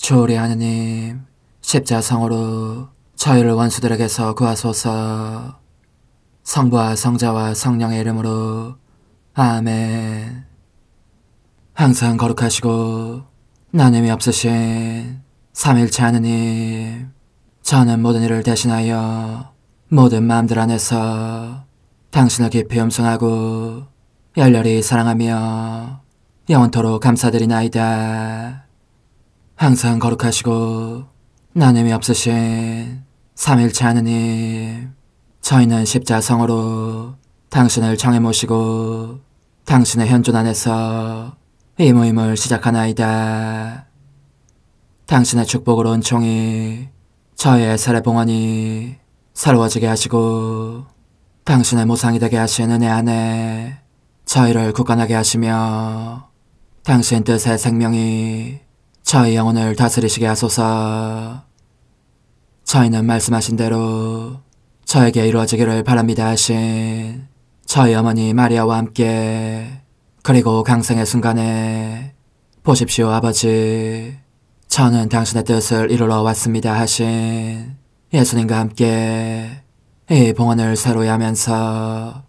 주우리 하느님, 십자성으로 저희를 원수들에게서 구하소서. 성부와 성자와 성령의 이름으로 아멘. 항상 거룩하시고 나눔이 없으신 삼일체 하느님, 저는 모든 일을 대신하여 모든 마음들 안에서 당신을 깊이 음성하고 열렬히 사랑하며 영원토록 감사드리나이다. 항상 거룩하시고 나눔이 없으신 삼일체 하느님, 저희는 십자성으로 당신을 청해 모시고 당신의 현존 안에서 이 모임을 시작하나이다. 당신의 축복으로 은총이 저희의 세례 봉헌이 새로워지게 하시고 당신의 모상이 되게 하신 은혜 안에 저희를 굳건하게 하시며 당신 뜻의 생명이 저희 영혼을 다스리시게 하소서. 저희는 말씀하신 대로 저에게 이루어지기를 바랍니다 하신 저희 어머니 마리아와 함께, 그리고 강생의 순간에 보십시오 아버지, 저는 당신의 뜻을 이루러 왔습니다 하신 예수님과 함께 이 봉헌을 새로이 하면서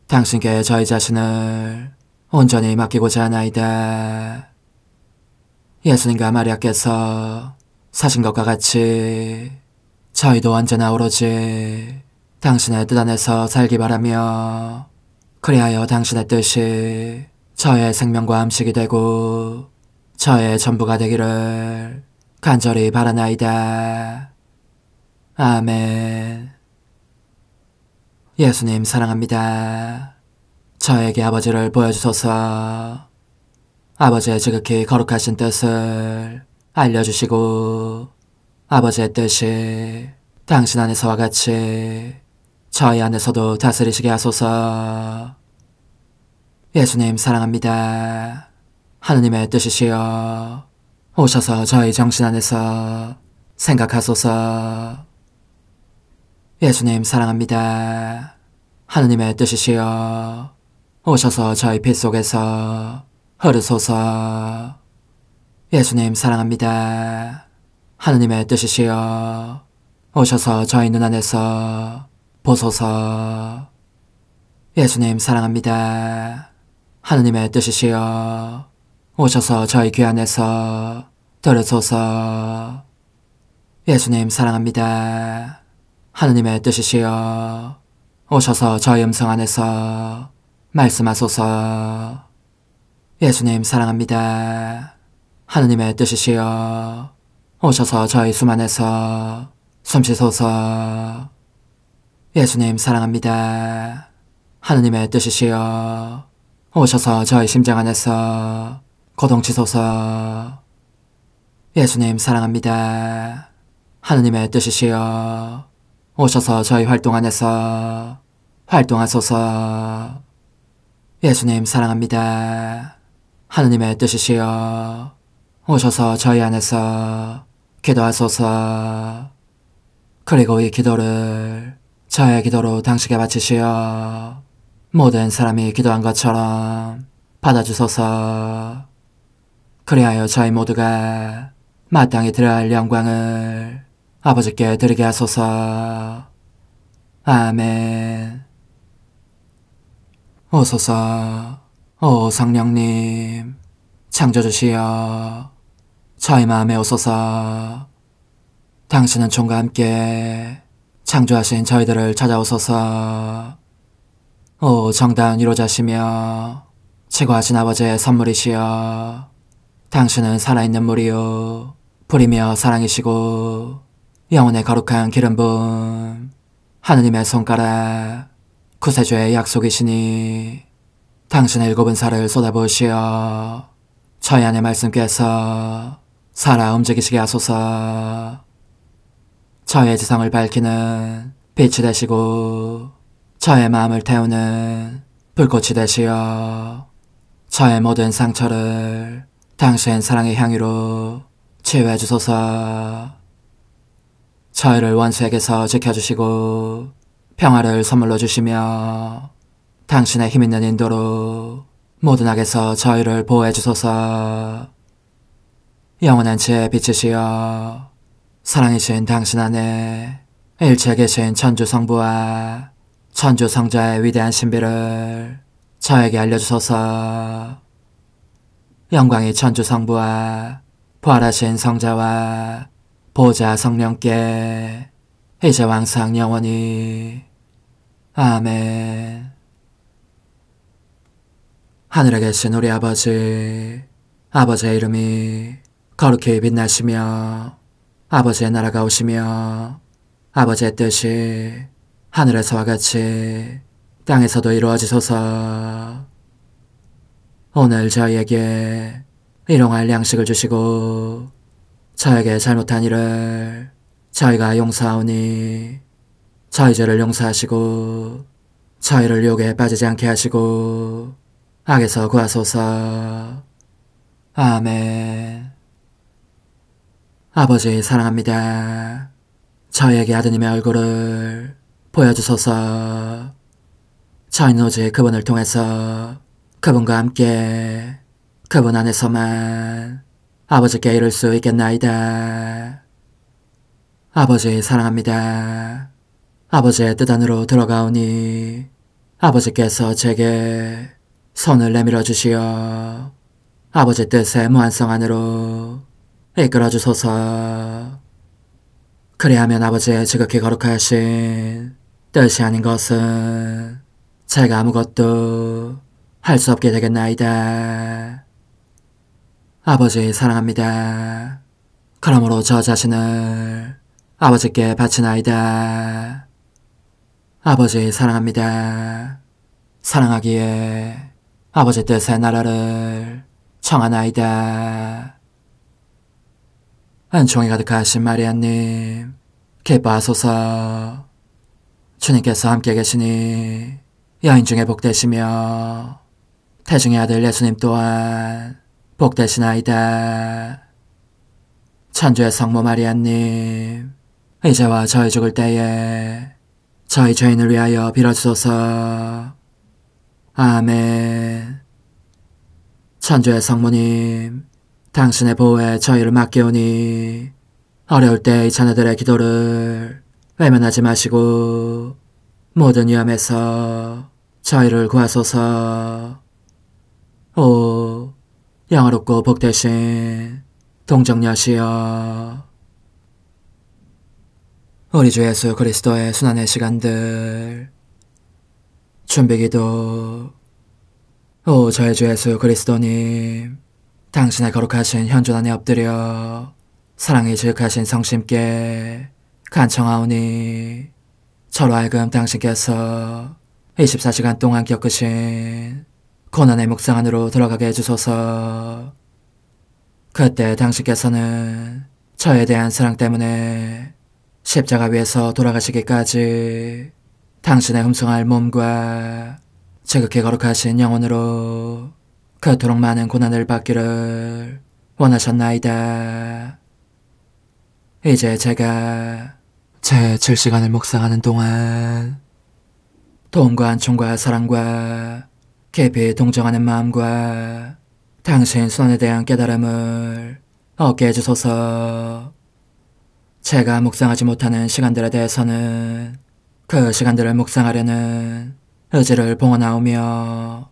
당신께 저희 자신을 온전히 맡기고자 하나이다. 예수님과 마리아께서 사신 것과 같이 저희도 언제나 오로지 당신의 뜻 안에서 살기 바라며, 그리하여 당신의 뜻이 저의 생명과 음식이 되고 저의 전부가 되기를 간절히 바라나이다. 아멘. 예수님 사랑합니다. 저에게 아버지를 보여주소서. 아버지의 지극히 거룩하신 뜻을 알려주시고 아버지의 뜻이 당신 안에서와 같이 저희 안에서도 다스리시게 하소서. 예수님 사랑합니다. 하느님의 뜻이시여 오셔서 저희 정신 안에서 생각하소서. 예수님 사랑합니다. 하느님의 뜻이시여 오셔서 저희 피 속에서 흐르소서. 예수님 사랑합니다. 하느님의 뜻이시여 오셔서 저희 눈 안에서 보소서. 예수님 사랑합니다. 하느님의 뜻이시여 오셔서 저희 귀 안에서 들으소서. 예수님 사랑합니다. 하느님의 뜻이시여 오셔서 저희 음성 안에서 말씀하소서. 예수님 사랑합니다. 하느님의 뜻이시여 오셔서 저희 숨 안에서 숨쉬소서. 예수님 사랑합니다. 하느님의 뜻이시여 오셔서 저희 심장 안에서 고동치소서. 예수님 사랑합니다. 하느님의 뜻이시여 오셔서 저희 활동 안에서 활동하소서. 예수님 사랑합니다. 하느님의 뜻이시여 오셔서 저희 안에서 기도하소서. 그리고 이 기도를 저의 기도로 당신께 바치시어 모든 사람이 기도한 것처럼 받아주소서. 그리하여 저희 모두가 마땅히 드려야 할 영광을 아버지께 드리게 하소서. 아멘. 오소서. 오 성령님 창조주시여 저희 마음에 오소서. 당신은 총과 함께 창조하신 저희들을 찾아오소서. 오 정다운 위로자시며 최고하신 아버지의 선물이시여, 당신은 살아있는 물이요 불이며 사랑이시고 영혼의 거룩한 기름 부음 하느님의 손가락 구세주의 약속이시니, 당신의 일곱은 살을 쏟아부으시어 저희 안의 말씀께서 살아 움직이시게 하소서. 저의 지성을 밝히는 빛이 되시고 저의 마음을 태우는 불꽃이 되시어 저의 모든 상처를 당신 사랑의 향유로 치유해 주소서. 저희를 원수에게서 지켜주시고 평화를 선물로 주시며 당신의 힘있는 인도로 모든 악에서 저희를 보호해 주소서. 영원한 지혜의 빛이시여 사랑이신 당신 안에 일체에 계신 천주 성부와 천주 성자의 위대한 신비를 저에게 알려주소서. 영광이 천주 성부와 부활하신 성자와 보좌 성령께 이제 왕상 영원히 아멘. 하늘에 계신 우리 아버지, 아버지의 이름이 거룩히 빛나시며 아버지의 나라가 오시며 아버지의 뜻이 하늘에서와 같이 땅에서도 이루어지소서. 오늘 저희에게 일용할 양식을 주시고 저에게 잘못한 일을 저희가 용서하오니 저희 죄를 용서하시고 저희를 유혹에 빠지지 않게 하시고 악에서 구하소서. 아멘. 아버지 사랑합니다. 저희에게 아드님의 얼굴을 보여주소서. 저희는 오직 그분을 통해서 그분과 함께 그분 안에서만 아버지께 이룰 수 있겠나이다. 아버지 사랑합니다. 아버지의 뜻 안으로 들어가오니 아버지께서 제게 손을 내밀어 주시어 아버지 뜻의 무한성 안으로 이끌어 주소서. 그리하면 아버지의 지극히 거룩하신 뜻이 아닌 것은 제가 아무것도 할 수 없게 되겠나이다. 아버지 사랑합니다. 그러므로 저 자신을 아버지께 바치나이다. 아버지 사랑합니다. 사랑하기에 아버지 뜻의 나라를 청하나이다. 은총이 가득하신 마리아님, 기뻐하소서. 주님께서 함께 계시니 여인 중에 복되시며 태중의 아들 예수님 또한 복되시나이다. 천주의 성모 마리아님, 이제와 저희 죽을 때에 저희 죄인을 위하여 빌어주소서. 아멘. 천주의 성모님, 당신의 보호에 저희를 맡기오니 어려울 때 이 자녀들의 기도를 외면하지 마시고 모든 위험에서 저희를 구하소서. 오, 영화롭고 복되신 동정녀시여, 우리 주 예수 그리스도의 순환의 시간들 준비기도. 오 저의 주 예수 그리스도님, 당신의 거룩하신 현존 안에 엎드려 사랑이 지극하신 성심께 간청하오니 저로 하여금 당신께서 24시간 동안 겪으신 고난의 묵상 안으로 들어가게 해주소서. 그때 당신께서는 저에 대한 사랑 때문에 십자가 위에서 돌아가시기까지 당신의 흠숭할 몸과 지극히 거룩하신 영혼으로 그토록 많은 고난을 받기를 원하셨나이다. 이제 제가 제 7시간을 묵상하는 동안 도움과 안총과 사랑과 깊이 동정하는 마음과 당신 순환에 대한 깨달음을 얻게 해주소서. 제가 묵상하지 못하는 시간들에 대해서는 그 시간들을 묵상하려는 의지를 봉헌하오며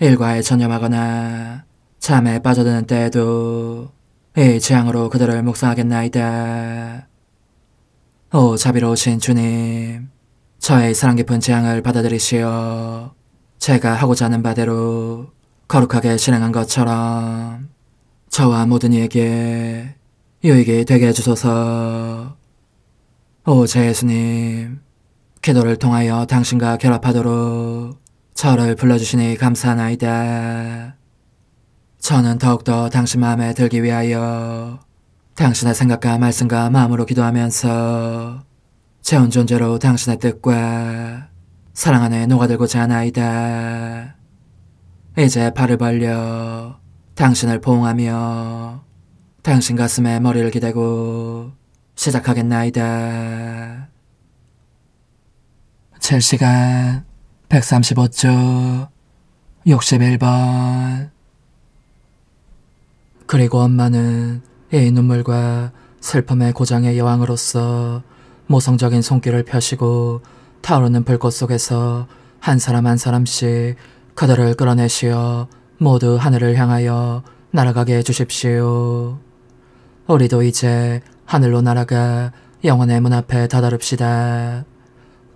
일과에 전념하거나 잠에 빠져드는 때에도 이 재앙으로 그들을 묵상하겠나이다. 오 자비로우신 주님, 저의 사랑 깊은 재앙을 받아들이시어 제가 하고자 하는 바대로 거룩하게 실행한 것처럼 저와 모든 이에게 유익이 되게 해주소서. 오 제 예수님, 기도를 통하여 당신과 결합하도록 저를 불러주시니 감사하나이다. 저는 더욱더 당신 마음에 들기 위하여 당신의 생각과 말씀과 마음으로 기도하면서 제 온 존재로 당신의 뜻과 사랑 안에 녹아들고자 하나이다. 이제 팔을 벌려 당신을 포옹하며 당신 가슴에 머리를 기대고 시작하겠나이다. 7시간 135초 61번. 그리고 엄마는 이 눈물과 슬픔의 고장의 여왕으로서 모성적인 손길을 펴시고 타오르는 불꽃 속에서 한 사람 한 사람씩 그들을 끌어내시어 모두 하늘을 향하여 날아가게 해주십시오. 우리도 이제 하늘로 날아가 영혼의 문 앞에 다다릅시다.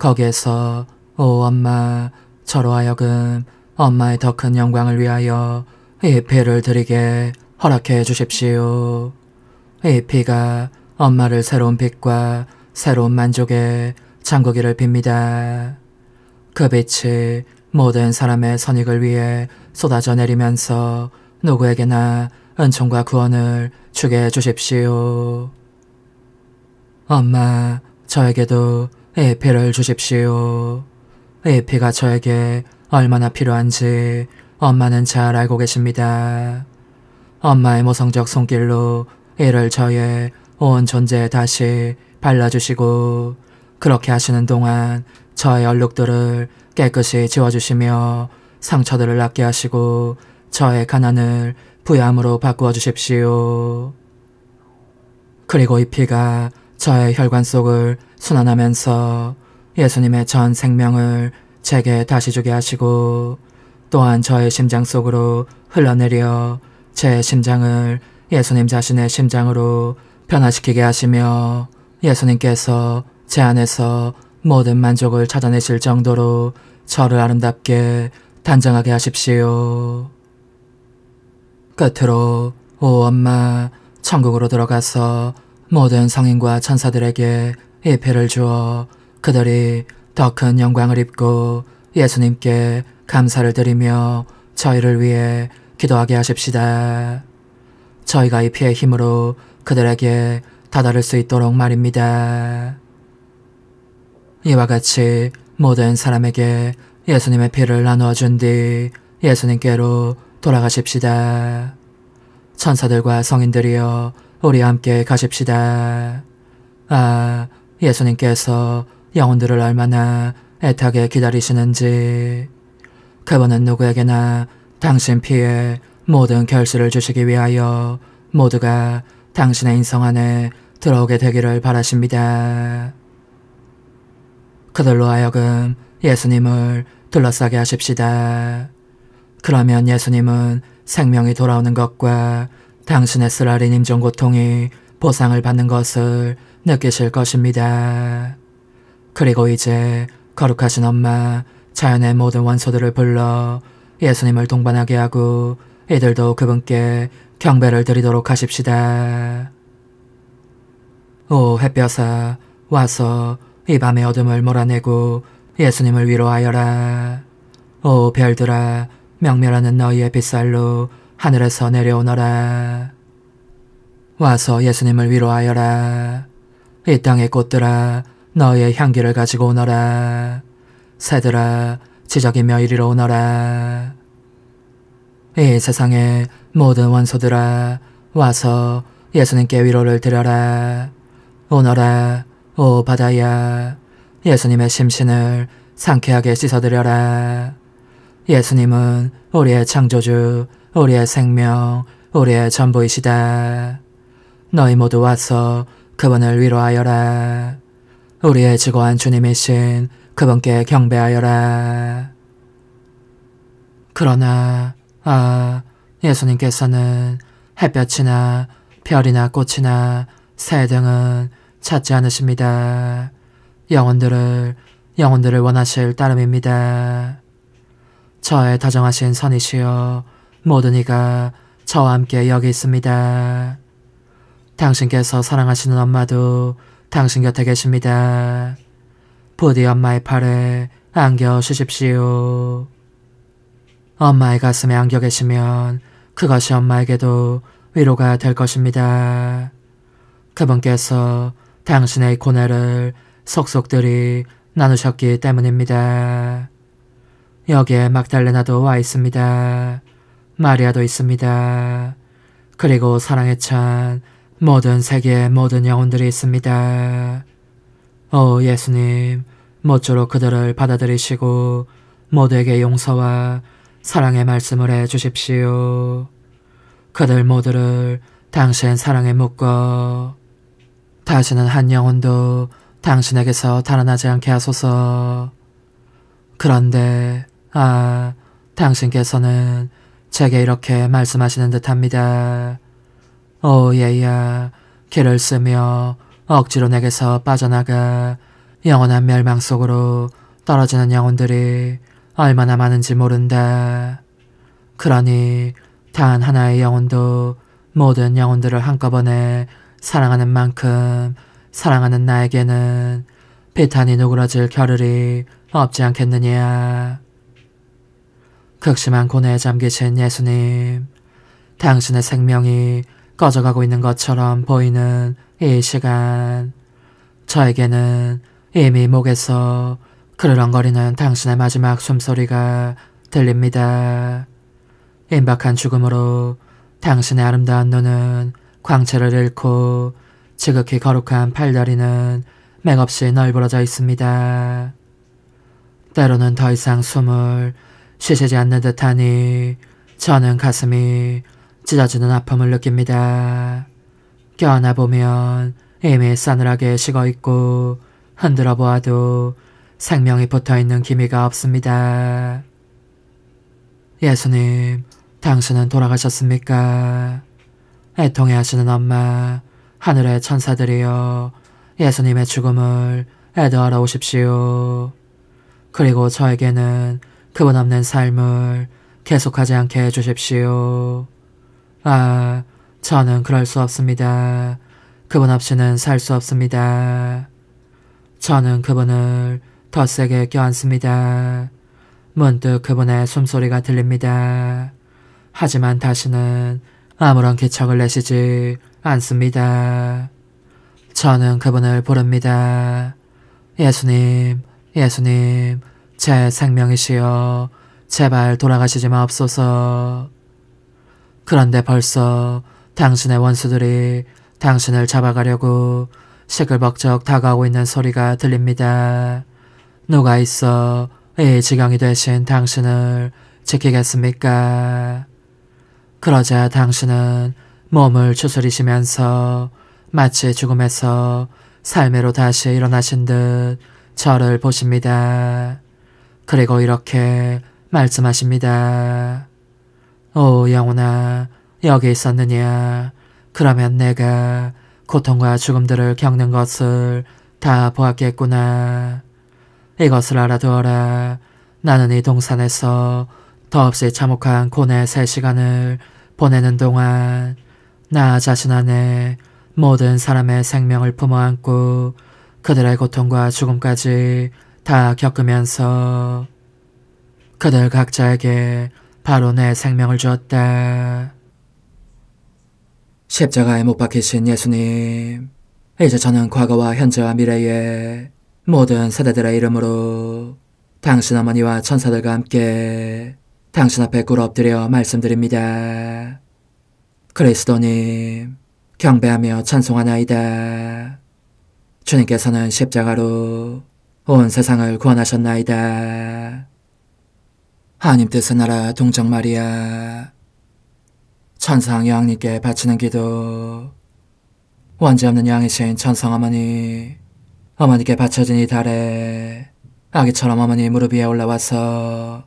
거기에서 오 엄마, 저로 하여금 엄마의 더 큰 영광을 위하여 이 피를 드리게 허락해 주십시오. 이 피가 엄마를 새로운 빛과 새로운 만족에 잠그기를 빕니다. 그 빛이 모든 사람의 선익을 위해 쏟아져 내리면서 누구에게나 은총과 구원을 주게 해주십시오. 엄마, 저에게도 이 피를 주십시오. 이 피가 저에게 얼마나 필요한지 엄마는 잘 알고 계십니다. 엄마의 모성적 손길로 이를 저의 온 존재에 다시 발라주시고 그렇게 하시는 동안 저의 얼룩들을 깨끗이 지워주시며 상처들을 낫게 하시고 저의 가난을 부유함으로 바꾸어 주십시오. 그리고 이 피가 저의 혈관 속을 순환하면서 예수님의 전 생명을 제게 다시 주게 하시고 또한 저의 심장 속으로 흘러내려 제 심장을 예수님 자신의 심장으로 변화시키게 하시며 예수님께서 제 안에서 모든 만족을 찾아내실 정도로 저를 아름답게 단정하게 하십시오. 끝으로 오 엄마, 천국으로 들어가서 모든 성인과 천사들에게 이 피를 주어 그들이 더 큰 영광을 입고 예수님께 감사를 드리며 저희를 위해 기도하게 하십시다. 저희가 이 피의 힘으로 그들에게 다다를 수 있도록 말입니다. 이와 같이 모든 사람에게 예수님의 피를 나누어 준 뒤 예수님께로 돌아가십시다. 천사들과 성인들이여 우리와 함께 가십시다. 아, 예수님께서 영혼들을 얼마나 애타게 기다리시는지. 그분은 누구에게나 당신 피에 모든 결실을 주시기 위하여 모두가 당신의 인성 안에 들어오게 되기를 바라십니다. 그들로 하여금 예수님을 둘러싸게 하십시다. 그러면 예수님은 생명이 돌아오는 것과 당신의 쓰라린 임종 고통이 보상을 받는 것을 느끼실 것입니다. 그리고 이제 거룩하신 엄마, 자연의 모든 원소들을 불러 예수님을 동반하게 하고 이들도 그분께 경배를 드리도록 하십시다. 오 햇볕아, 와서 이 밤의 어둠을 몰아내고 예수님을 위로하여라. 오 별들아, 명멸하는 너희의 빗살로 하늘에서 내려오너라. 와서 예수님을 위로하여라. 이 땅의 꽃들아, 너희의 향기를 가지고 오너라. 새들아, 지저귀며 이리로 오너라. 이 세상의 모든 원소들아, 와서 예수님께 위로를 드려라. 오너라, 오 바다야, 예수님의 심신을 상쾌하게 씻어드려라. 예수님은 우리의 창조주, 우리의 생명, 우리의 전부이시다. 너희 모두 와서 그분을 위로하여라. 우리의 지고한 주님이신 그분께 경배하여라. 그러나 예수님께서는 햇볕이나 별이나 꽃이나 새 등은 찾지 않으십니다. 영혼들을 원하실 따름입니다. 저의 다정하신 선이시여, 모든 이가 저와 함께 여기 있습니다. 당신께서 사랑하시는 엄마도 당신 곁에 계십니다. 부디 엄마의 팔에 안겨 주십시오. 엄마의 가슴에 안겨 계시면 그것이 엄마에게도 위로가 될 것입니다. 그분께서 당신의 고뇌를 속속들이 나누셨기 때문입니다. 여기에 막달레나도 와 있습니다. 마리아도 있습니다. 그리고 사랑에 찬 모든 세계의 모든 영혼들이 있습니다. 오 예수님, 모쪼록 그들을 받아들이시고 모두에게 용서와 사랑의 말씀을 해주십시오. 그들 모두를 당신 사랑에 묶어 다시는 한 영혼도 당신에게서 달아나지 않게 하소서. 그런데 당신께서는 제게 이렇게 말씀하시는 듯합니다. 오 얘야, 길을 쓰며 억지로 내게서 빠져나가 영원한 멸망 속으로 떨어지는 영혼들이 얼마나 많은지 모른다. 그러니 단 하나의 영혼도 모든 영혼들을 한꺼번에 사랑하는 만큼 사랑하는 나에게는 비탄이 누그러질 겨를이 없지 않겠느냐. 극심한 고뇌에 잠기신 예수님, 당신의 생명이 꺼져가고 있는 것처럼 보이는 이 시간, 저에게는 이미 목에서 그르렁거리는 당신의 마지막 숨소리가 들립니다. 임박한 죽음으로 당신의 아름다운 눈은 광채를 잃고 지극히 거룩한 팔다리는 맥없이 널브러져 있습니다. 때로는 더 이상 숨을 쉬시지 않는 듯하니 저는 가슴이 찢어지는 아픔을 느낍니다. 껴안아 보면 이미 싸늘하게 식어있고 흔들어 보아도 생명이 붙어있는 기미가 없습니다. 예수님, 당신은 돌아가셨습니까? 애통해하시는 엄마, 하늘의 천사들이여, 예수님의 죽음을 애도하러 오십시오. 그리고 저에게는 그분 없는 삶을 계속하지 않게 해주십시오. 저는 그럴 수 없습니다. 그분 없이는 살 수 없습니다. 저는 그분을 더 세게 껴안습니다. 문득 그분의 숨소리가 들립니다. 하지만 다시는 아무런 기척을 내시지 않습니다. 저는 그분을 부릅니다. 예수님, 예수님, 제 생명이시여, 제발 돌아가시지 마옵소서. 그런데 벌써 당신의 원수들이 당신을 잡아가려고 시끌벅적 다가오고 있는 소리가 들립니다. 누가 있어 이 지경이 되신 당신을 지키겠습니까? 그러자 당신은 몸을 추스리시면서 마치 죽음에서 삶으로 다시 일어나신 듯 저를 보십니다. 그리고 이렇게 말씀하십니다. 오 영혼아, 여기 있었느냐? 그러면 내가 고통과 죽음들을 겪는 것을 다 보았겠구나. 이것을 알아두어라. 나는 이 동산에서 더없이 참혹한 고뇌의 3시간을 보내는 동안 나 자신 안에 모든 사람의 생명을 품어안고 그들의 고통과 죽음까지 다 겪으면서 그들 각자에게 바로 내 생명을 주었다. 십자가에 못 박히신 예수님, 이제 저는 과거와 현재와 미래의 모든 세대들의 이름으로 당신 어머니와 천사들과 함께 당신 앞에 꿇어 엎드려 말씀드립니다. 그리스도님, 경배하며 찬송하나이다. 주님께서는 십자가로 온 세상을 구원하셨나이다. 하나님 뜻의 나라 동정 마리아, 천상 여왕님께 바치는 기도. 원죄 없는 양이신 천상 어머니, 어머니께 바쳐진 이 달에 아기처럼 어머니 무릎 위에 올라와서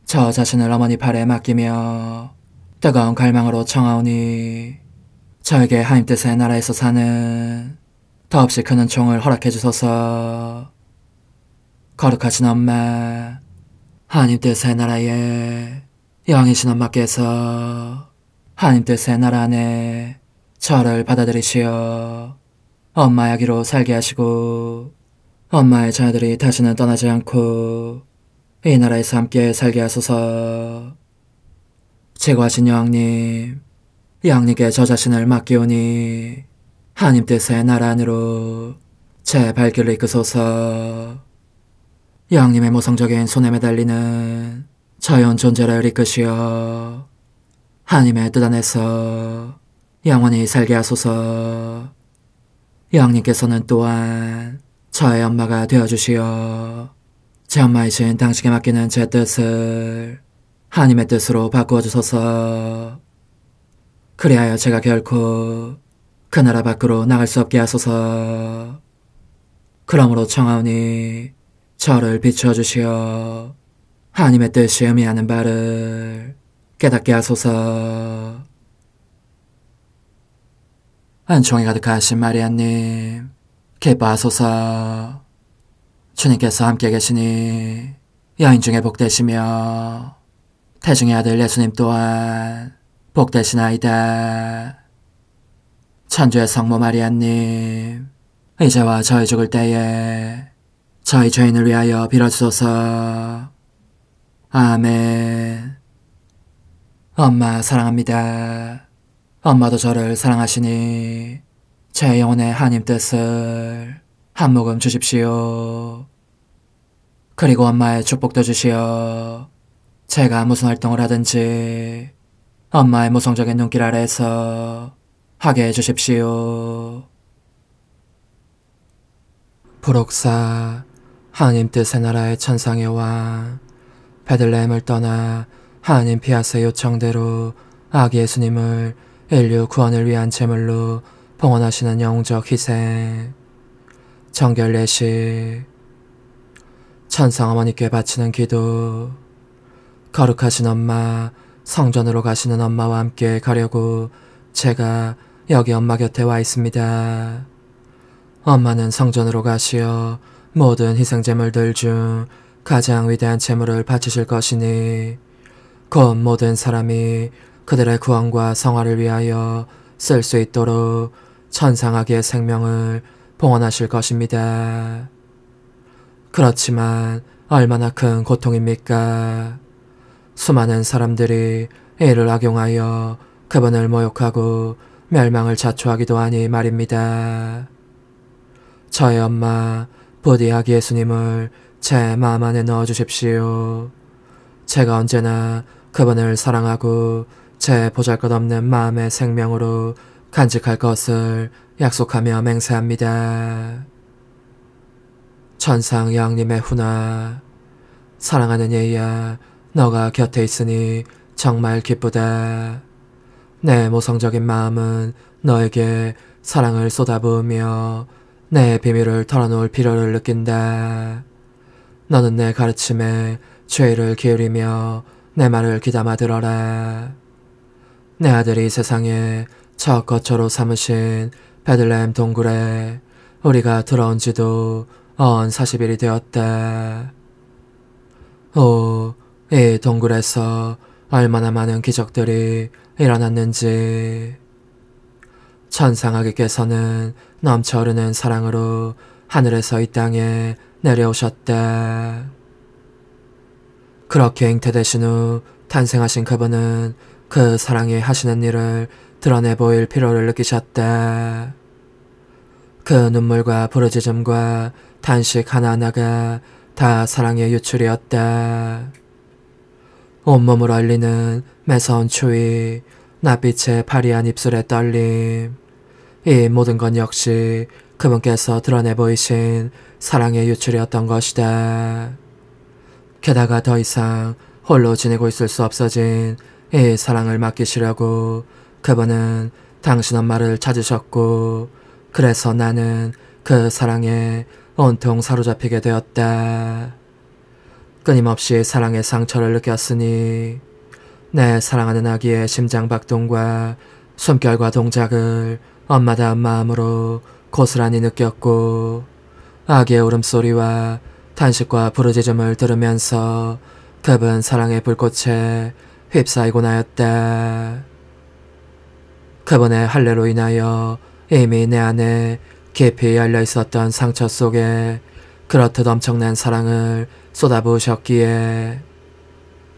저 자신을 어머니 팔에 맡기며 뜨거운 갈망으로 청하오니 저에게 하나님 뜻의 나라에서 사는 더없이 큰 은총을 허락해 주소서. 거룩하신 엄마, 하나님 뜻의 나라에 영이신 엄마께서 하나님 뜻의 나라 안에 저를 받아들이시어 엄마의 아기로 살게 하시고 엄마의 자녀들이 다시는 떠나지 않고 이 나라에서 함께 살게 하소서. 제거하신 여왕님, 여왕님께 저 자신을 맡기오니 하나님 뜻의 나라 안으로 제 발길을 이끄소서. 여왕님의 모성적인 손에 매달리는 자연 존재를 이끄시어 하나님의 뜻 안에서 영원히 살게 하소서. 여왕님께서는 또한 저의 엄마가 되어주시어 제 엄마이신 당신께 맡기는 제 뜻을 하나님의 뜻으로 바꾸어 주소서. 그리하여 제가 결코 그 나라 밖으로 나갈 수 없게 하소서. 그러므로 청하오니 저를 비추어 주시어 하나님의 뜻이 의미하는 바를 깨닫게 하소서. 은총이 가득하신 마리아님, 기뻐하소서. 주님께서 함께 계시니 여인 중에 복되시며 태중의 아들 예수님 또한 복되시나이다. 천주의 성모 마리아님, 이제와 저희 죽을 때에 저희 죄인을 위하여 빌어주소서. 아멘. 엄마 사랑합니다. 엄마도 저를 사랑하시니 제 영혼의 하나님 뜻을 한 모금 주십시오. 그리고 엄마의 축복도 주시어 제가 무슨 활동을 하든지 엄마의 모성적인 눈길 아래에서 하게 해주십시오. 부록사 하나님 뜻의 나라의 천상의 왕 베들레헴을 떠나 하나님 피하세 요청대로 아기 예수님을 인류 구원을 위한 제물로 봉헌하시는 영웅적 희생 정결 예식 천상 어머니께 바치는 기도 거룩하신 엄마 성전으로 가시는 엄마와 함께 가려고 제가 여기 엄마 곁에 와 있습니다. 엄마는 성전으로 가시어 모든 희생제물들 중 가장 위대한 제물을 바치실 것이니 곧 모든 사람이 그들의 구원과 성화를 위하여 쓸 수 있도록 천상아기의 생명을 봉헌하실 것입니다. 그렇지만 얼마나 큰 고통입니까? 수많은 사람들이 이를 악용하여 그분을 모욕하고 멸망을 자초하기도 하니 말입니다. 저의 엄마 부디 아기 예수님을 제 마음 안에 넣어주십시오. 제가 언제나 그분을 사랑하고 제 보잘것없는 마음의 생명으로 간직할 것을 약속하며 맹세합니다. 천상 여왕님의 훈아, 사랑하는 예야, 너가 곁에 있으니 정말 기쁘다. 내 모성적인 마음은 너에게 사랑을 쏟아부으며 내 비밀을 털어놓을 필요를 느낀다. 너는 내 가르침에 죄를 기울이며 내 말을 귀담아 들어라. 내 아들이 세상에 첫 거처로 삼으신 베들레헴 동굴에 우리가 들어온 지도 언 40일이 되었다. 오, 이 동굴에서 얼마나 많은 기적들이 일어났는지. 천상아기께서는 넘쳐흐르는 사랑으로 하늘에서 이 땅에 내려오셨다. 그렇게 잉태되신 후 탄생하신 그분은 그 사랑이 하시는 일을 드러내 보일 필요를 느끼셨다. 그 눈물과 부르짖음과 탄식 하나하나가 다 사랑의 유출이었다. 온몸을 얼리는 매서운 추위, 낯빛의 파리한 입술의 떨림, 이 모든 건 역시 그분께서 드러내 보이신 사랑의 유출이었던 것이다. 게다가 더 이상 홀로 지내고 있을 수 없어진 이 사랑을 맡기시려고 그분은 당신 엄마를 찾으셨고, 그래서 나는 그 사랑에 온통 사로잡히게 되었다. 끊임없이 사랑의 상처를 느꼈으니 내 사랑하는 아기의 심장박동과 숨결과 동작을 엄마다운 마음으로 고스란히 느꼈고, 아기의 울음소리와 탄식과 부르짖음을 들으면서 그분 사랑의 불꽃에 휩싸이곤 하였다. 그분의 할례로 인하여 이미 내 안에 깊이 열려있었던 상처 속에 그렇듯 엄청난 사랑을 쏟아부으셨기에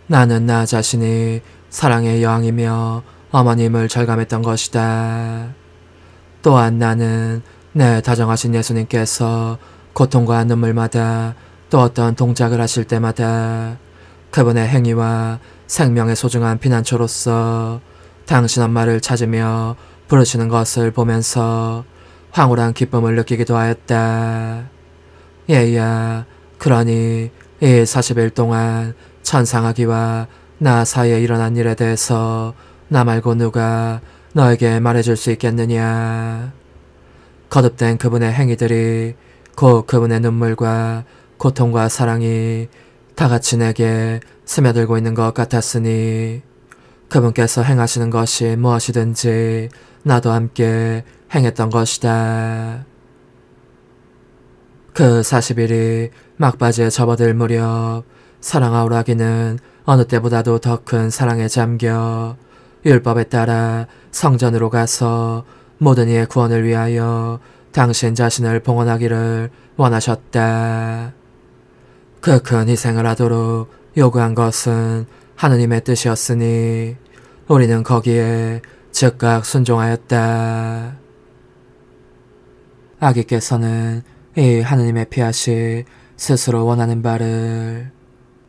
나는 나 자신이 사랑의 여왕이며 어머님을 절감했던 것이다. 또한 나는 내 다정하신 예수님께서 고통과 눈물마다 또 어떤 동작을 하실 때마다 그분의 행위와 생명의 소중한 피난처로서 당신 엄마를 찾으며 부르시는 것을 보면서 황홀한 기쁨을 느끼기도 하였다. 얘야, 그러니 이 40일 동안 천상아기와 나 사이에 일어난 일에 대해서 나 말고 누가 너에게 말해줄 수 있겠느냐. 거듭된 그분의 행위들이 곧 그분의 눈물과 고통과 사랑이 다같이 내게 스며들고 있는 것 같았으니 그분께서 행하시는 것이 무엇이든지 나도 함께 행했던 것이다. 그 40일이 막바지에 접어들 무렵 사랑아우라기는 어느 때보다도 더 큰 사랑에 잠겨 율법에 따라 성전으로 가서 모든 이의 구원을 위하여 당신 자신을 봉헌하기를 원하셨다. 그 큰 희생을 하도록 요구한 것은 하느님의 뜻이었으니 우리는 거기에 즉각 순종하였다. 아기께서는 이 하느님의 피앗이 스스로 원하는 바를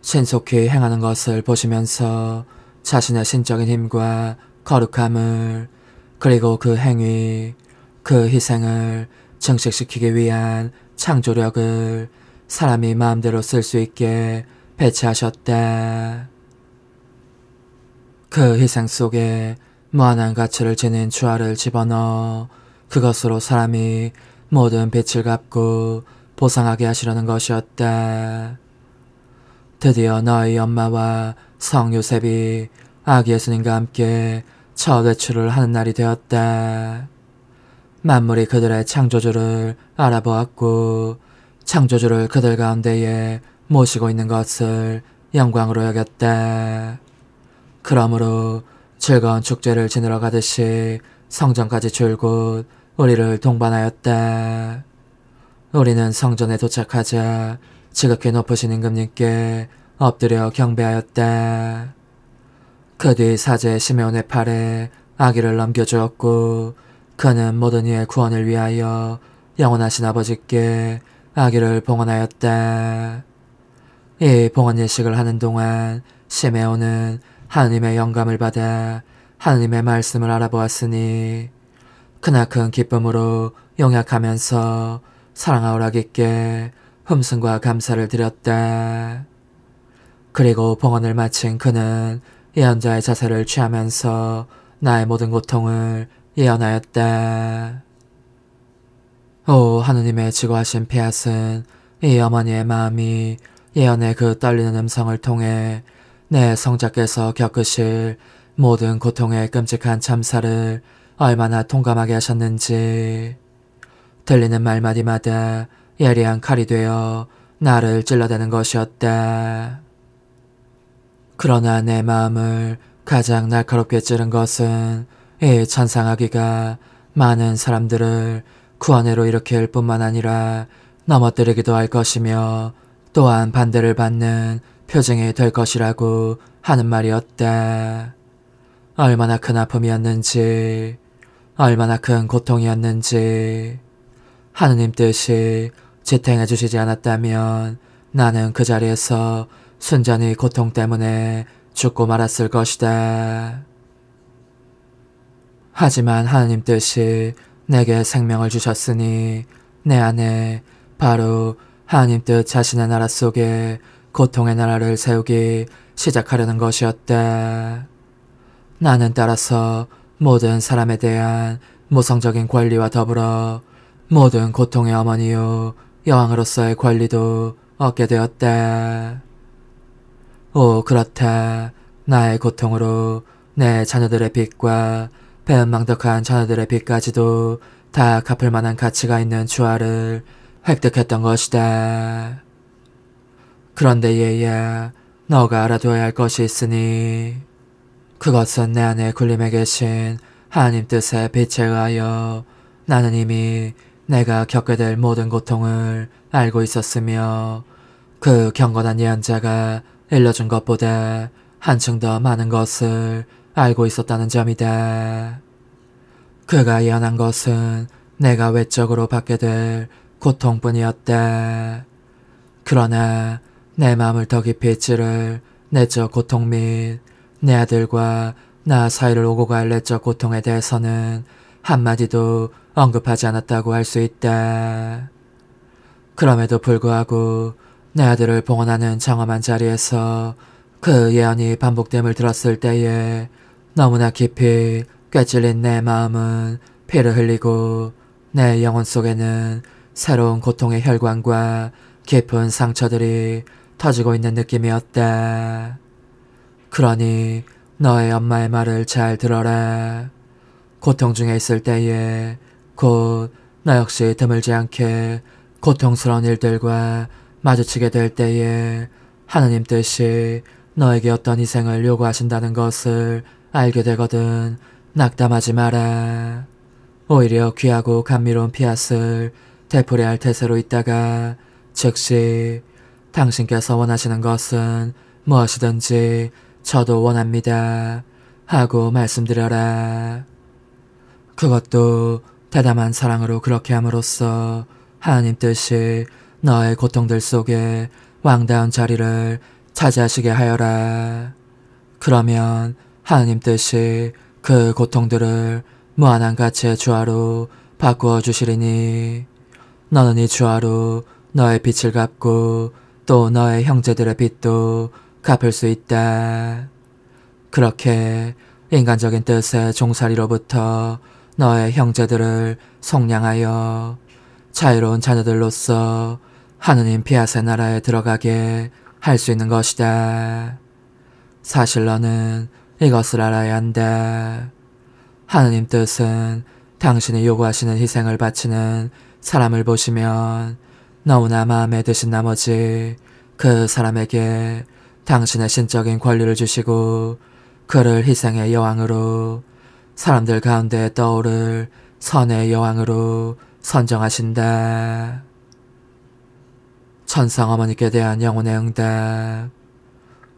신속히 행하는 것을 보시면서 자신의 신적인 힘과 거룩함을 그리고 그 행위, 그 희생을 증식시키기 위한 창조력을 사람이 마음대로 쓸 수 있게 배치하셨다. 그 희생 속에 무한한 가치를 지닌 주화를 집어넣어 그것으로 사람이 모든 빛을 갚고 보상하게 하시려는 것이었다. 드디어 너희 엄마와 성 요셉이 아기 예수님과 함께 첫 외출을 하는 날이 되었다. 만물이 그들의 창조주를 알아보았고 창조주를 그들 가운데에 모시고 있는 것을 영광으로 여겼다. 그러므로 즐거운 축제를 지내러 가듯이 성전까지 줄곧 우리를 동반하였다. 우리는 성전에 도착하자 지극히 높으신 임금님께 엎드려 경배하였다. 그 뒤 사제 시메온의 팔에 아기를 넘겨주었고 그는 모든 이의 구원을 위하여 영원하신 아버지께 아기를 봉헌하였다. 이 봉헌 예식을 하는 동안 시메온은 하느님의 영감을 받아 하느님의 말씀을 알아보았으니 크나큰 기쁨으로 용약하면서 사랑하오라기께 hum승과 감사를 드렸다. 그리고 봉헌을 마친 그는 예언자의 자세를 취하면서 나의 모든 고통을 예언하였다. 오 하느님의 지고하신 피앗은 이 어머니의 마음이 예언의 그 떨리는 음성을 통해 내 성자께서 겪으실 모든 고통의 끔찍한 참사를 얼마나 통감하게 하셨는지 들리는 말마디마다 예리한 칼이 되어 나를 찔러대는 것이었다. 그러나 내 마음을 가장 날카롭게 찌른 것은 이 천상아기가 많은 사람들을 구원으로 일으킬 뿐만 아니라 넘어뜨리기도 할 것이며 또한 반대를 받는 표징이 될 것이라고 하는 말이었다. 얼마나 큰 아픔이었는지, 얼마나 큰 고통이었는지 하느님 뜻이 지탱해 주시지 않았다면 나는 그 자리에서 순전히 고통 때문에 죽고 말았을 것이다. 하지만 하느님 뜻이 내게 생명을 주셨으니 내 안에 바로 하느님 뜻 자신의 나라 속에 고통의 나라를 세우기 시작하려는 것이었다. 나는 따라서 모든 사람에 대한 모성적인 권리와 더불어 모든 고통의 어머니요 여왕으로서의 권리도 얻게 되었다. 오 그렇다. 나의 고통으로 내 자녀들의 빚과 배은망덕한 자녀들의 빚까지도 다 갚을 만한 가치가 있는 주화를 획득했던 것이다. 그런데 얘야, 너가 알아둬야 할 것이 있으니 그것은 내 안에 군림해 계신 하나님 뜻의 빛에 의하여 나는 이미 내가 겪게 될 모든 고통을 알고 있었으며 그 경건한 예언자가 일러준 것보다 한층 더 많은 것을 알고 있었다는 점이다. 그가 예언한 것은 내가 외적으로 받게 될 고통뿐이었다. 그러나 내 마음을 더 깊이 찌를 내적 고통 및 내 아들과 나 사이를 오고 갈 내적 고통에 대해서는 한마디도 언급하지 않았다고 할 수 있다. 그럼에도 불구하고 내 아들을 봉헌하는 장엄한 자리에서 그 예언이 반복됨을 들었을 때에 너무나 깊이 꿰찔린 내 마음은 피를 흘리고 내 영혼 속에는 새로운 고통의 혈관과 깊은 상처들이 터지고 있는 느낌이었다. 그러니 너의 엄마의 말을 잘 들어라. 고통 중에 있을 때에 곧 나 역시 드물지 않게 고통스러운 일들과 마주치게 될 때에 하느님 뜻이 너에게 어떤 희생을 요구하신다는 것을 알게 되거든. 낙담하지 마라. 오히려 귀하고 감미로운 피앗을 되풀이할 태세로 있다가 즉시 당신께서 원하시는 것은 무엇이든지 저도 원합니다 하고 말씀드려라. 그것도 대담한 사랑으로 그렇게 함으로써 하나님 뜻이 너의 고통들 속에 왕다운 자리를 차지하시게 하여라. 그러면 하나님 뜻이 그 고통들을 무한한 가치의 주화로 바꾸어 주시리니 너는 이 주화로 너의 빚을 갚고 또 너의 형제들의 빚도 갚을 수 있다. 그렇게 인간적인 뜻의 종살이로부터 너의 형제들을 속량하여 자유로운 자녀들로서 하느님 피앗의 나라에 들어가게 할 수 있는 것이다. 사실 너는 이것을 알아야 한다. 하느님 뜻은 당신이 요구하시는 희생을 바치는 사람을 보시면 너무나 마음에 드신 나머지 그 사람에게 당신의 신적인 권리를 주시고 그를 희생의 여왕으로 사람들 가운데 떠오를 선의 여왕으로 선정하신다. 천상 어머니께 대한 영혼의 응답.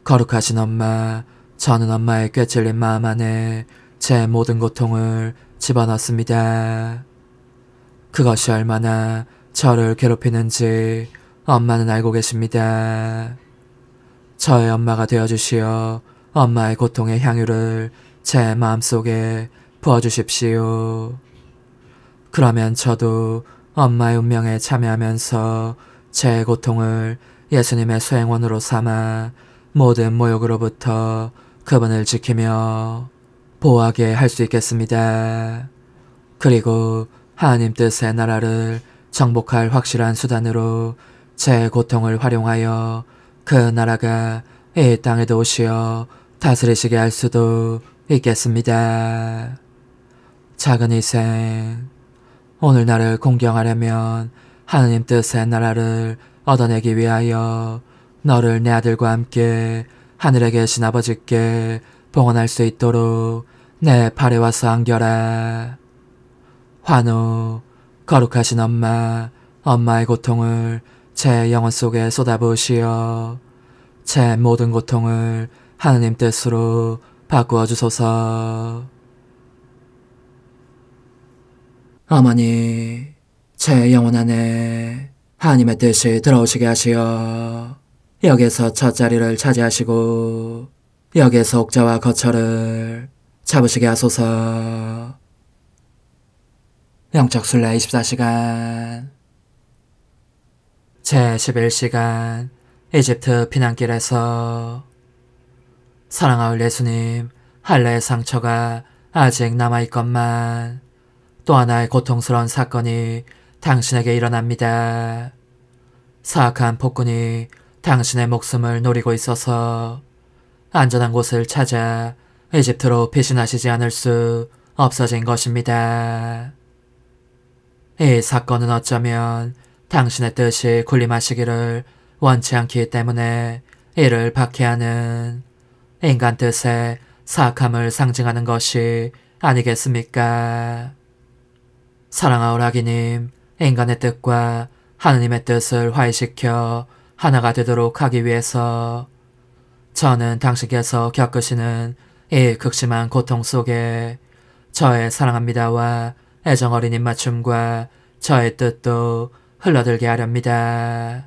거룩하신 엄마, 저는 엄마의 꿰찔린 마음 안에 제 모든 고통을 집어넣습니다. 그것이 얼마나 저를 괴롭히는지 엄마는 알고 계십니다. 저의 엄마가 되어주시어 엄마의 고통의 향유를 제 마음속에 부어주십시오. 그러면 저도 엄마의 운명에 참여하면서 제 고통을 예수님의 수행원으로 삼아 모든 모욕으로부터 그분을 지키며 보호하게 할 수 있겠습니다. 그리고 하나님 뜻의 나라를 정복할 확실한 수단으로 제 고통을 활용하여 그 나라가 이 땅에도 오시어 다스리시게 할 수도 있겠습니다. 작은 희생. 오늘 나를 공경하려면 하느님 뜻의 나라를 얻어내기 위하여 너를 내 아들과 함께 하늘에 계신 아버지께 봉헌할 수 있도록 내 발에 와서 안겨라. 환호. 거룩하신 엄마, 엄마의 고통을 제 영혼 속에 쏟아부으시어 제 모든 고통을 하느님 뜻으로 바꾸어 주소서. 어머니, 제 영혼 안에 하나님의 뜻이 들어오시게 하시어 여기에서 첫 자리를 차지하시고 여기에서 옥자와 거처를 잡으시게 하소서. 영적순례 24시간 제11시간 이집트 피난길에서 사랑하올 예수님, 할례의 상처가 아직 남아있건만 또 하나의 고통스러운 사건이 당신에게 일어납니다. 사악한 폭군이 당신의 목숨을 노리고 있어서 안전한 곳을 찾아 이집트로 피신하시지 않을 수 없어진 것입니다. 이 사건은 어쩌면 당신의 뜻이 군림하시기를 원치 않기 때문에 이를 박해하는 인간 뜻의 사악함을 상징하는 것이 아니겠습니까? 사랑하올 아기님, 인간의 뜻과 하느님의 뜻을 화해시켜 하나가 되도록 하기 위해서 저는 당신께서 겪으시는 이 극심한 고통 속에 저의 사랑합니다와 애정 어린 입맞춤과 저의 뜻도 흘러들게 하렵니다.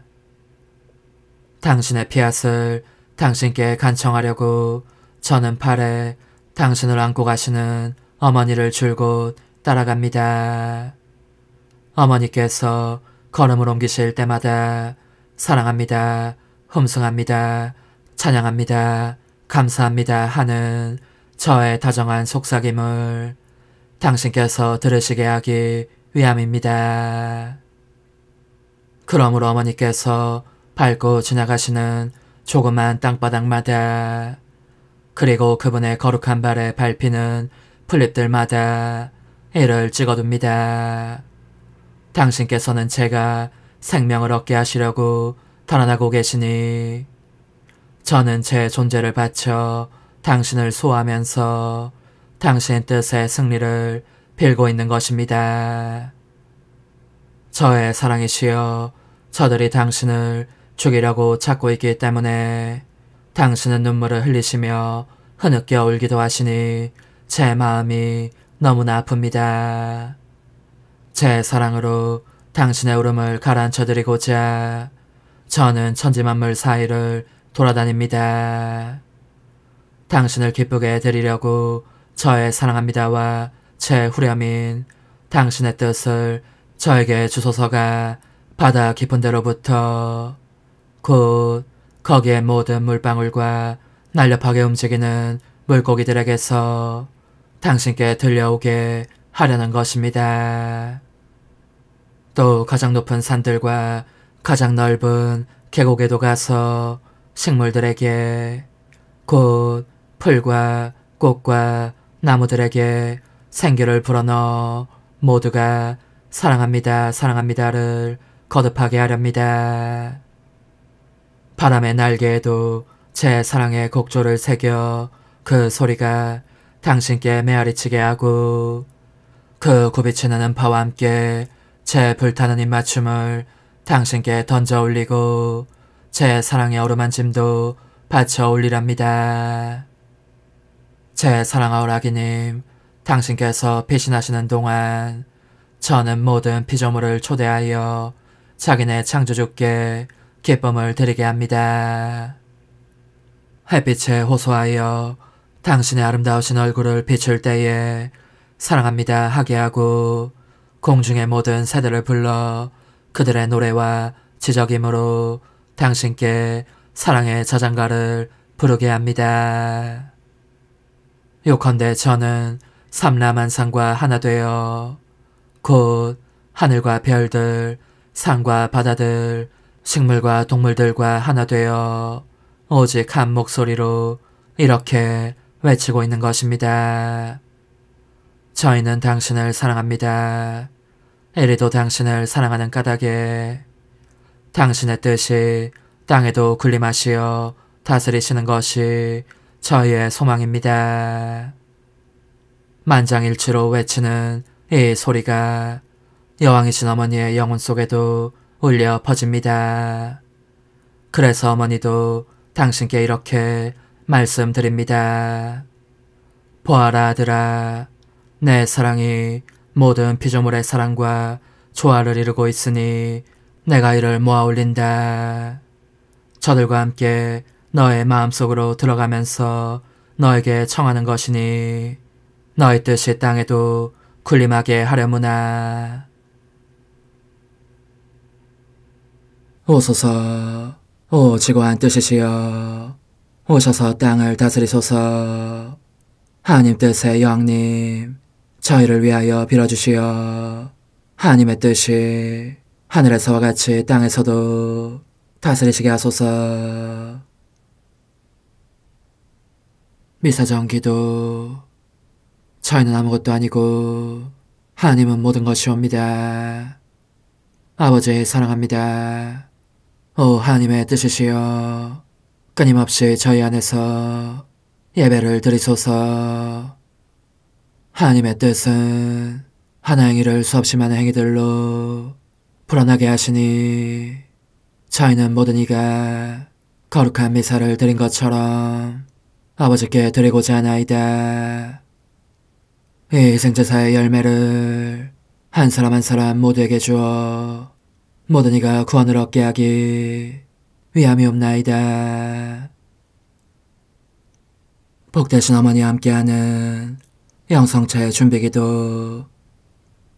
당신의 피앗을 당신께 간청하려고 저는 팔에 당신을 안고 가시는 어머니를 줄곧 따라갑니다. 어머니께서 걸음을 옮기실 때마다 사랑합니다, 흠숭합니다, 찬양합니다, 감사합니다 하는 저의 다정한 속삭임을 당신께서 들으시게 하기 위함입니다. 그러므로 어머니께서 밟고 지나가시는 조그만 땅바닥마다, 그리고 그분의 거룩한 발에 밟히는 풀잎들마다 이를 찍어둡니다. 당신께서는 제가 생명을 얻게 하시려고 달아나고 계시니 저는 제 존재를 바쳐 당신을 소화하면서 당신 뜻의 승리를 빌고 있는 것입니다. 저의 사랑이시여, 저들이 당신을 죽이려고 찾고 있기 때문에 당신은 눈물을 흘리시며 흐느껴 울기도 하시니 제 마음이 너무나 아픕니다. 제 사랑으로 당신의 울음을 가라앉혀드리고자 저는 천지만물 사이를 돌아다닙니다. 당신을 기쁘게 해드리려고 저의 사랑합니다와 제 후렴인 당신의 뜻을 저에게 주소서가 바다 깊은 데로부터 곧 거기에 모든 물방울과 날렵하게 움직이는 물고기들에게서 당신께 들려오게 하려는 것입니다. 또 가장 높은 산들과 가장 넓은 계곡에도 가서 식물들에게 곧 풀과 꽃과 나무들에게 생기를 불어넣어 모두가 사랑합니다, 사랑합니다를 거듭하게 하렵니다. 바람의 날개에도 제 사랑의 곡조를 새겨 그 소리가 당신께 메아리치게 하고 그 굽이치는 음파와 함께 제 불타는 입맞춤을 당신께 던져 올리고 제 사랑의 어루만짐도 바쳐 올리랍니다. 제 사랑하오 라기님, 당신께서 피신하시는 동안 저는 모든 피조물을 초대하여 자기네 창조주께 기쁨을 드리게 합니다. 햇빛에 호소하여 당신의 아름다우신 얼굴을 비출 때에 사랑합니다 하게 하고 공중의 모든 새들을 불러 그들의 노래와 지적임으로 당신께 사랑의 저장가를 부르게 합니다. 요컨대 저는 삼라만상과 하나 되어 곧 하늘과 별들, 산과 바다들, 식물과 동물들과 하나 되어 오직 한 목소리로 이렇게 외치고 있는 것입니다. 저희는 당신을 사랑합니다. 이리도 당신을 사랑하는 까닭에 당신의 뜻이 땅에도 군림하시어 다스리시는 것이 저희의 소망입니다. 만장일치로 외치는 이 소리가 여왕이신 어머니의 영혼 속에도 울려 퍼집니다. 그래서 어머니도 당신께 이렇게 말씀드립니다. 보아라 아들아, 내 사랑이 모든 피조물의 사랑과 조화를 이루고 있으니 내가 이를 모아 올린다. 저들과 함께 너의 마음속으로 들어가면서 너에게 청하는 것이니 너의 뜻이 땅에도 군림하게 하려무나. 오소서, 오 지고한 뜻이시여, 오셔서 땅을 다스리소서. 하나님 뜻의 여왕님, 저희를 위하여 빌어주시어 하나님의 뜻이 하늘에서와 같이 땅에서도 다스리시게 하소서. 미사정 기도. 저희는 아무것도 아니고 하나님은 모든 것이옵니다. 아버지 사랑합니다. 오 하나님의 뜻이시여, 끊임없이 저희 안에서 예배를 드리소서. 하나님의 뜻은 하나 행위를 수없이 많은 행위들로 불어나게 하시니 저희는 모든 이가 거룩한 미사를 드린 것처럼 아버지께 드리고자 하나이다. 이 희생제사의 열매를 한 사람 한 사람 모두에게 주어 모든 이가 구원을 얻게 하기 위함이옵나이다. 복되신 어머니와 함께하는 영성차의 준비기도.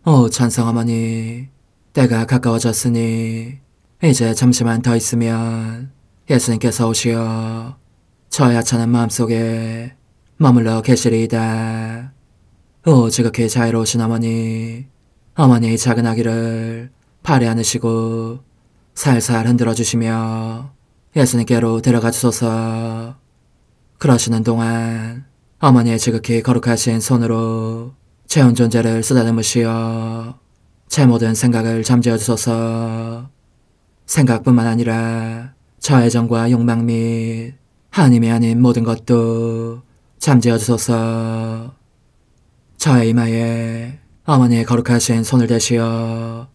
오 찬성 어머니, 때가 가까워졌으니 이제 잠시만 더 있으면 예수님께서 오시어 저의 하찮은 마음속에 머물러 계시리이다. 오 지극히 자유로우신 어머니, 어머니의 작은 아기를 팔에 안으시고 살살 흔들어 주시며 예수님께로 데려가 주소서. 그러시는 동안 어머니의 지극히 거룩하신 손으로 제 온 존재를 쓰다듬으시어 제 모든 생각을 잠재워 주소서. 생각뿐만 아니라 저 애정과 욕망 및 하나님이 아닌 모든 것도 잠재워 주소서. 저의 이마에 어머니의 거룩하신 손을 대시어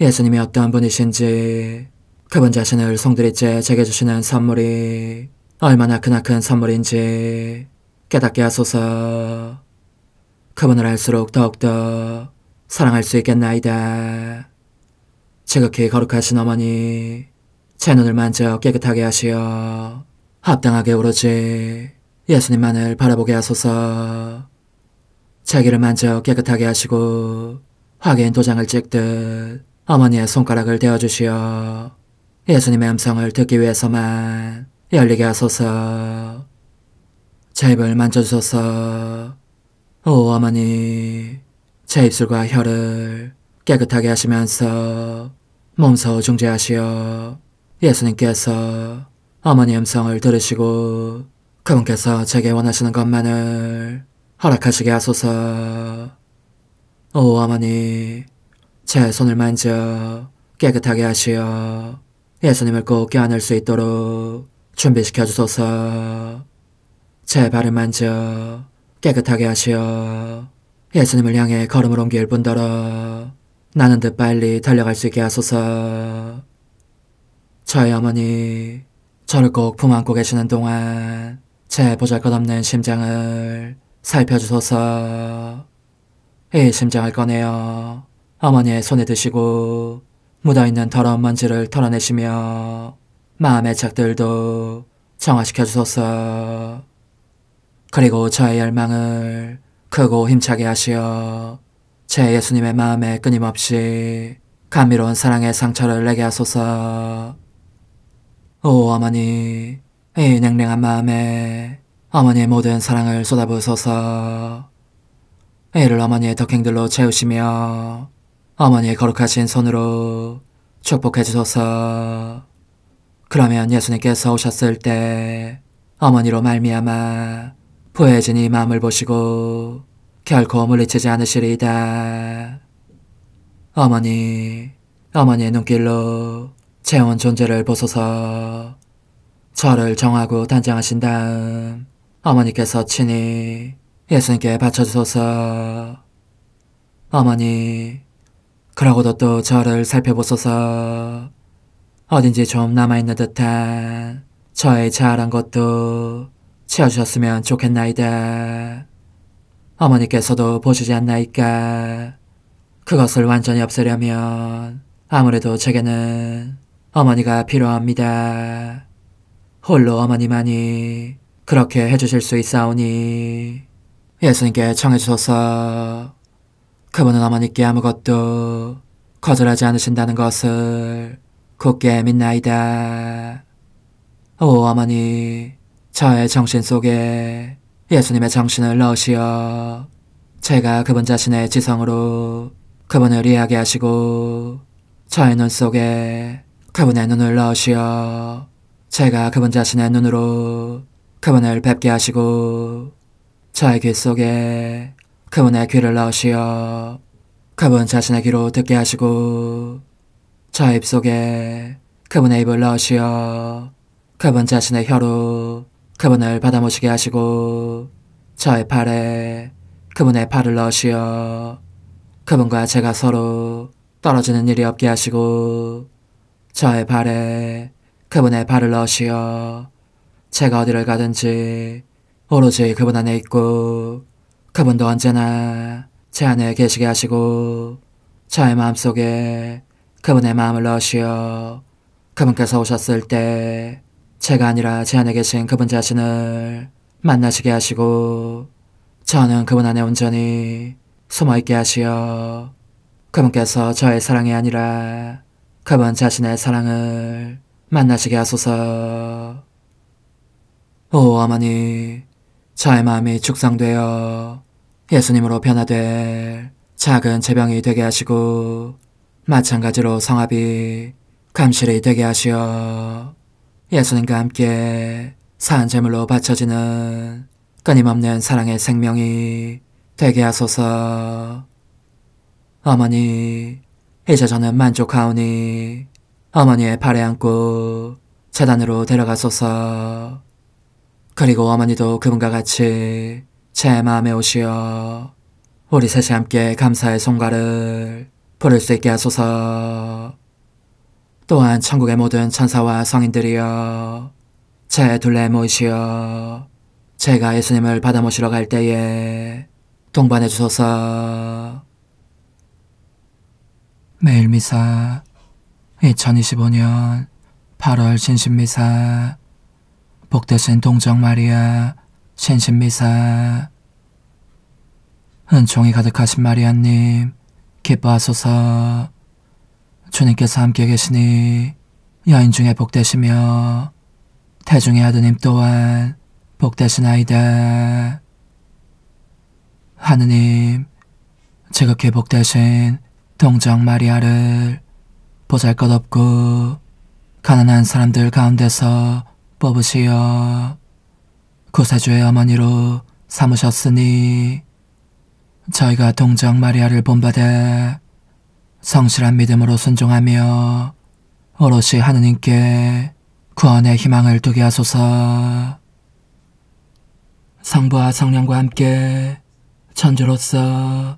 예수님이 어떤 분이신지, 그분 자신을 송두리째 제게 주시는 선물이 얼마나 크나큰 선물인지 깨닫게 하소서. 그분을 알수록 더욱더 사랑할 수 있겠나이다. 지극히 거룩하신 어머니, 제 눈을 만져 깨끗하게 하시어 합당하게 오로지 예수님만을 바라보게 하소서. 제 귀를 만져 깨끗하게 하시고 확인 도장을 찍듯 어머니의 손가락을 대어주시어 예수님의 음성을 듣기 위해서만 열리게 하소서. 제 입을 만져주소서. 오 어머니, 제 입술과 혀를 깨끗하게 하시면서 몸소 중재하시어 예수님께서 어머니의 음성을 들으시고 그분께서 제게 원하시는 것만을 허락하시게 하소서. 오 어머니, 제 손을 만져 깨끗하게 하시어 예수님을 꼭 껴안을 수 있도록 준비시켜 주소서. 제 발을 만져 깨끗하게 하시어 예수님을 향해 걸음을 옮길 뿐더러 나는 듯 빨리 달려갈 수 있게 하소서. 저희 어머니, 저를 꼭 품 안고 계시는 동안 제 보잘것없는 심장을 살펴주소서. 이 심장을 꺼내어 어머니의 손에 드시고 묻어있는 더러운 먼지를 털어내시며 마음의 착들도 정화시켜 주소서. 그리고 저의 열망을 크고 힘차게 하시어 제 예수님의 마음에 끊임없이 감미로운 사랑의 상처를 내게 하소서. 오 어머니, 이 냉랭한 마음에 어머니의 모든 사랑을 쏟아부으소서. 이를 어머니의 덕행들로 채우시며 어머니의 거룩하신 손으로 축복해 주소서. 그러면 예수님께서 오셨을 때 어머니로 말미암아 부해진 이 마음을 보시고 결코 물리치지 않으시리이다. 어머니, 어머니의 눈길로 제 온 존재를 보소서. 저를 정하고 단장하신 다음 어머니께서 친히 예수님께 바쳐주소서. 어머니, 그러고도 또 저를 살펴보소서. 어딘지 좀 남아있는 듯한 저의 자아란 것도 채워주셨으면 좋겠나이다. 어머니께서도 보시지 않나이까? 그것을 완전히 없애려면 아무래도 제게는 어머니가 필요합니다. 홀로 어머니만이 그렇게 해주실 수 있사오니 예수님께 청해주소서. 그분은 어머니께 아무것도 거절하지 않으신다는 것을 굳게 믿나이다. 오 어머니, 저의 정신 속에 예수님의 정신을 넣으시어 제가 그분 자신의 지성으로 그분을 이해하게 하시고 저의 눈 속에 그분의 눈을 넣으시어 제가 그분 자신의 눈으로 그분을 뵙게 하시고 저의 귀 속에 그분의 귀를 넣으시어 그분 자신의 귀로 듣게 하시고 저의 입 속에 그분의 입을 넣으시어 그분 자신의 혀로 그분을 받아모시게 하시고 저의 팔에 그분의 팔을 넣으시어 그분과 제가 서로 떨어지는 일이 없게 하시고 저의 발에 그분의 발을 넣으시어 제가 어디를 가든지 오로지 그분 안에 있고 그분도 언제나 제 안에 계시게 하시고 저의 마음속에 그분의 마음을 넣으시어 그분께서 오셨을 때 제가 아니라 제 안에 계신 그분 자신을 만나시게 하시고 저는 그분 안에 온전히 숨어있게 하시어 그분께서 저의 사랑이 아니라 그분 자신의 사랑을 만나시게 하소서. 오 어머니, 저의 마음이 축성되어 예수님으로 변화될 작은 제병이 되게 하시고 마찬가지로 성합이 감실이 되게 하시어 예수님과 함께 산 제물로 바쳐지는 끊임없는 사랑의 생명이 되게 하소서. 어머니, 이제 저는 만족하오니 어머니의 발에 안고 제단으로 데려가소서. 그리고 어머니도 그분과 같이 제 마음에 오시어 우리 셋이 함께 감사의 송가를 부를 수 있게 하소서. 또한 천국의 모든 천사와 성인들이여 제 둘레에 모이시어 제가 예수님을 받아 모시러 갈 때에 동반해 주소서. 매일 미사 2025년 8월 신신미사 복되신 동정 마리아 신신미사. 은총이 가득하신 마리아님 기뻐하소서. 주님께서 함께 계시니 여인 중에 복되시며 태중의 아드님 또한 복되시나이다. 하느님, 지극히 복되신 동정 마리아를 보잘것없고 가난한 사람들 가운데서 뽑으시어 구세주의 어머니로 삼으셨으니 저희가 동정 마리아를 본받아 성실한 믿음으로 순종하며 오롯이 하느님께 구원의 희망을 두게 하소서. 성부와 성령과 함께 천주로서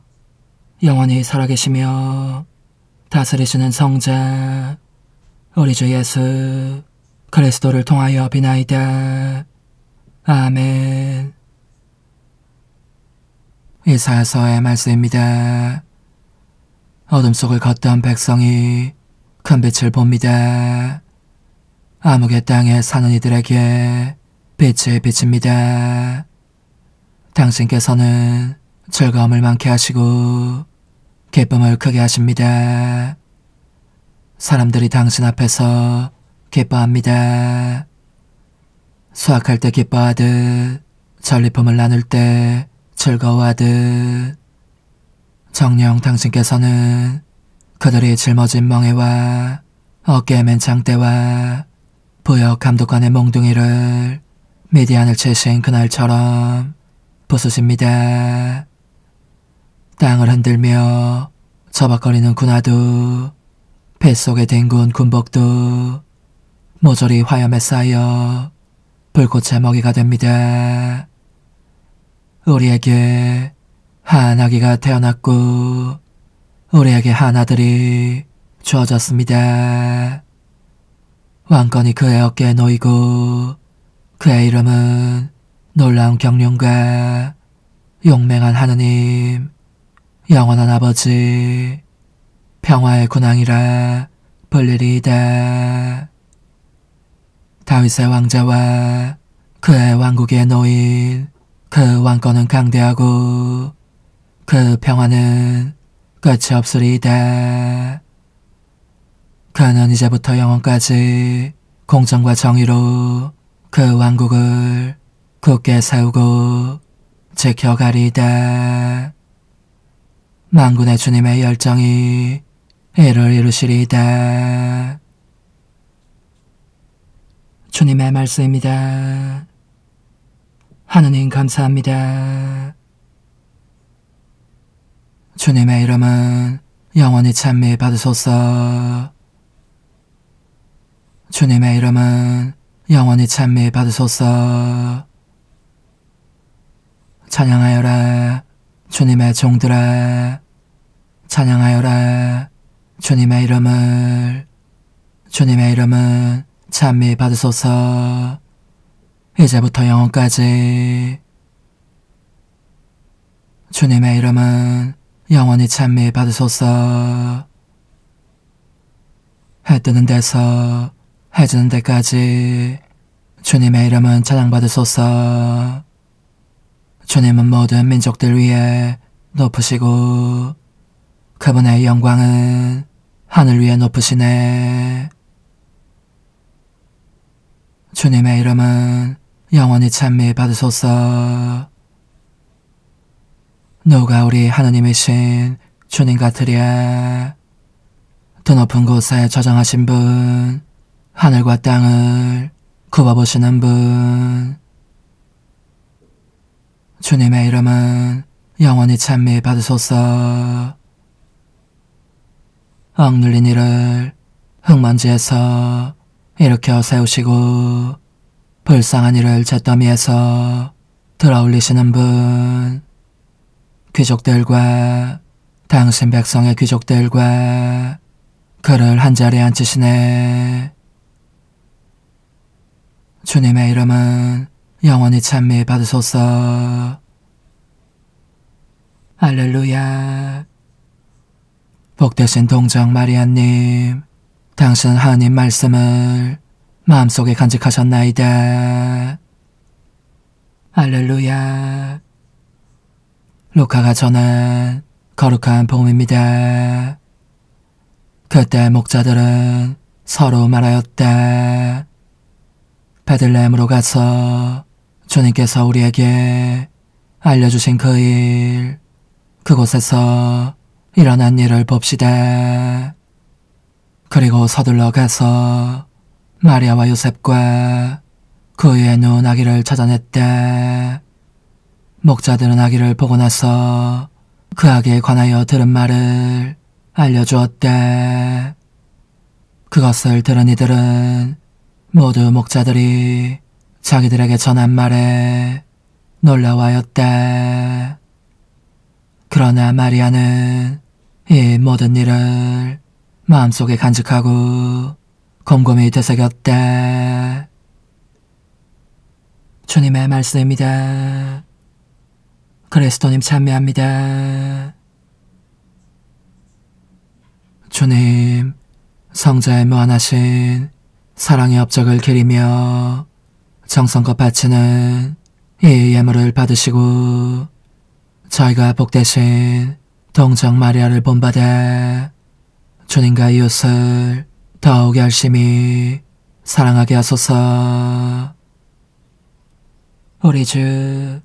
영원히 살아계시며 다스리시는 성자 우리 주 예수 그리스도를 통하여 비나이다. 아멘. 이사야서의 말씀입니다. 어둠 속을 걷던 백성이 큰 빛을 봅니다. 암흑의 땅에 사는 이들에게 빛이 비칩니다. 당신께서는 즐거움을 많게 하시고 기쁨을 크게 하십니다. 사람들이 당신 앞에서 기뻐합니다. 수확할 때 기뻐하듯 전리품을 나눌 때 즐거워하듯 정녕 당신께서는 그들이 짊어진 멍에와 어깨에 맨 장대와 부역 감독관의 몽둥이를 미디안을 치신 그날처럼 부수십니다. 땅을 흔들며 저벅거리는 군화도 뱃속에 뒹군 군복도 모조리 화염에 쌓여 불꽃의 먹이가 됩니다. 우리에게 한 아기가 태어났고 우리에게 한 아들이 주어졌습니다. 왕권이 그의 어깨에 놓이고 그의 이름은 놀라운 경륜과 용맹한 하느님, 영원한 아버지, 평화의 군왕이라 불리리이다. 다윗의 왕자와 그의 왕국에 놓인 그 왕권은 강대하고 그 평화는 끝이 없으리이다. 그는 이제부터 영원까지 공정과 정의로 그 왕국을 굳게 세우고 지켜가리이다. 만군의 주님의 열정이 이를 이루시리이다. 주님의 말씀입니다. 하느님 감사합니다. 주님의 이름은 영원히 찬미 받으소서. 주님의 이름은 영원히 찬미 받으소서. 찬양하여라 주님의 종들아. 찬양하여라 주님의 이름을. 주님의 이름은 찬미 받으소서. 이제부터 영원까지. 주님의 이름은 영원히 찬미 받으소서. 해 뜨는 데서 해 지는 데까지 주님의 이름은 찬양받으소서. 주님은 모든 민족들 위에 높으시고 그분의 영광은 하늘 위에 높으시네. 주님의 이름은 영원히 찬미 받으소서. 누가 우리 하느님이신 주님 같으랴. 드높은 곳에 저장하신 분, 하늘과 땅을 굽어보시는 분. 주님의 이름은 영원히 찬미 받으소서. 억눌린 이를 흙먼지에서 일으켜 세우시고 불쌍한 이를 잿더미에서 들어올리시는 분. 귀족들과 당신 백성의 귀족들과 그를 한자리에 앉히시네. 주님의 이름은 영원히 찬미 받으소서. 할렐루야. 복되신 동정 마리아님, 당신은 하느님 말씀을 마음속에 간직하셨나이다. 할렐루야. 루카가 전한 거룩한 복음입니다. 그때 목자들은 서로 말하였다. 베들레헴으로 가서 주님께서 우리에게 알려주신 그 일, 그곳에서 일어난 일을 봅시다. 그리고 서둘러 가서 마리아와 요셉과 그 위에 누운 아기를 찾아냈다. 목자들은 아기를 보고 나서 그 아기에 관하여 들은 말을 알려주었다. 그것을 들은 이들은 모두 목자들이 자기들에게 전한 말에 놀라워하였다. 그러나 마리아는 이 모든 일을 마음속에 간직하고 곰곰이 되새겼다. 주님의 말씀입니다. 그리스도님 찬미합니다. 주님, 성자의 무한하신 사랑의 업적을 기리며 정성껏 바치는 이 예물을 받으시고 저희가 복되신 동정 마리아를 본받아 주님과 이웃을 더욱 열심히 사랑하게 하소서. 우리 주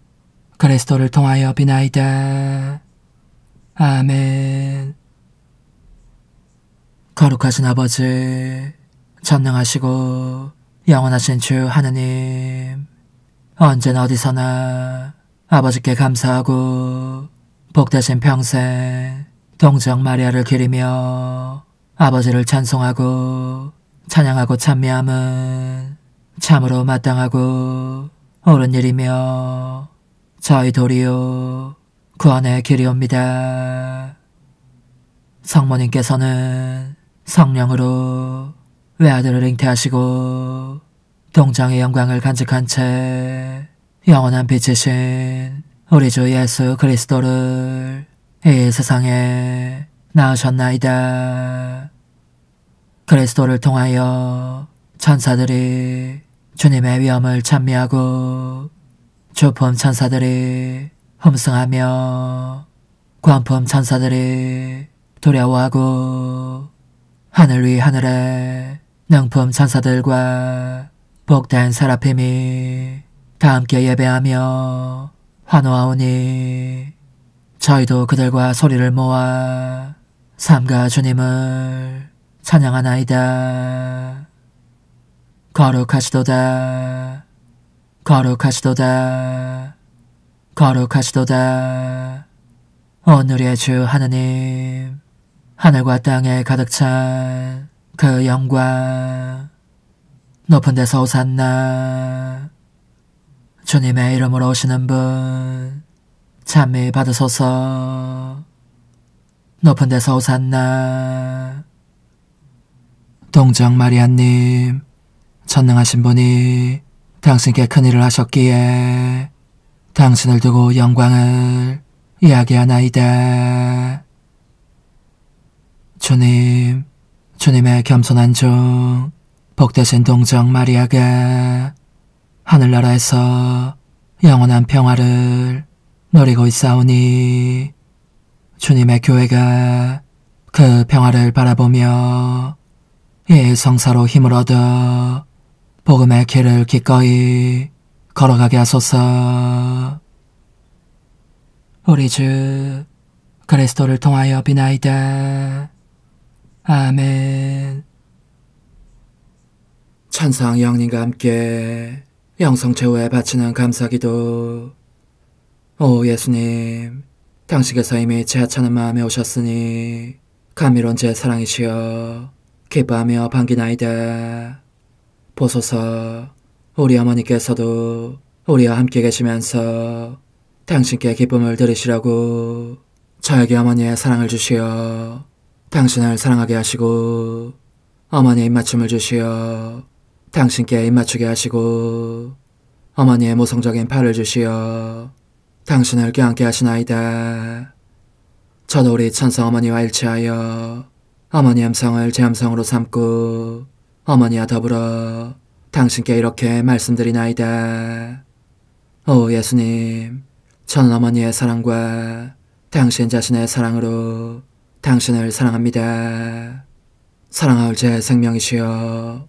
그리스도를 통하여 비나이다. 아멘. 거룩하신 아버지, 전능하시고 영원하신 주 하느님, 언제나 어디서나 아버지께 감사하고 복되신 평생 동정 마리아를 기리며 아버지를 찬송하고 찬양하고 찬미함은 참으로 마땅하고 옳은 일이며 저희 도리요 구원의 길이옵니다. 성모님께서는 성령으로 외아들을 잉태하시고 동정의 영광을 간직한 채 영원한 빛이신 우리 주 예수 그리스도를 이 세상에 낳으셨나이다. 그리스도를 통하여 천사들이 주님의 위엄을 찬미하고 주품 천사들이 흠승하며 권품 천사들이 두려워하고 하늘 위 하늘에 능품 천사들과 복된 세라핌이 다 함께 예배하며 환호하오니 저희도 그들과 소리를 모아 삼가 주님을 찬양하나이다. 거룩하시도다. 거룩하시도다. 거룩하시도다. 오늘의 주 하느님, 하늘과 땅에 가득 찬 그 영광, 높은 데서 호산나. 주님의 이름으로 오시는 분 찬미 받으소서. 높은 데서 호산나. 동정 마리아님, 전능하신 분이 당신께 큰일을 하셨기에 당신을 두고 영광을 이야기하나이다. 주님, 주님의 겸손한 종 복되신 동정 마리아가 하늘나라에서 영원한 평화를 누리고 있사오니 주님의 교회가 그 평화를 바라보며 이 성사로 힘을 얻어 복음의 길을 기꺼이 걸어가게 하소서. 우리 주 그리스도를 통하여 비나이다. 아멘. 천상 영님과 함께 영성 최후에 바치는 감사기도. 오 예수님, 당신께서 이미 제 하찮은 마음에 오셨으니 감미로운 제 사랑이시여 기뻐하며 반기나이다. 보소서, 우리 어머니께서도 우리와 함께 계시면서 당신께 기쁨을 들으시라고 저에게 어머니의 사랑을 주시어 당신을 사랑하게 하시고, 어머니의 입맞춤을 주시어 당신께 입맞추게 하시고, 어머니의 모성적인 팔을 주시어 당신을 껴안게 하시나이다. 저도 우리 천성 어머니와 일치하여 어머니 음성을 제 음성으로 삼고 어머니와 더불어 당신께 이렇게 말씀드리나이다. 오 예수님, 저는 어머니의 사랑과 당신 자신의 사랑으로 당신을 사랑합니다. 사랑하올 제 생명이시여,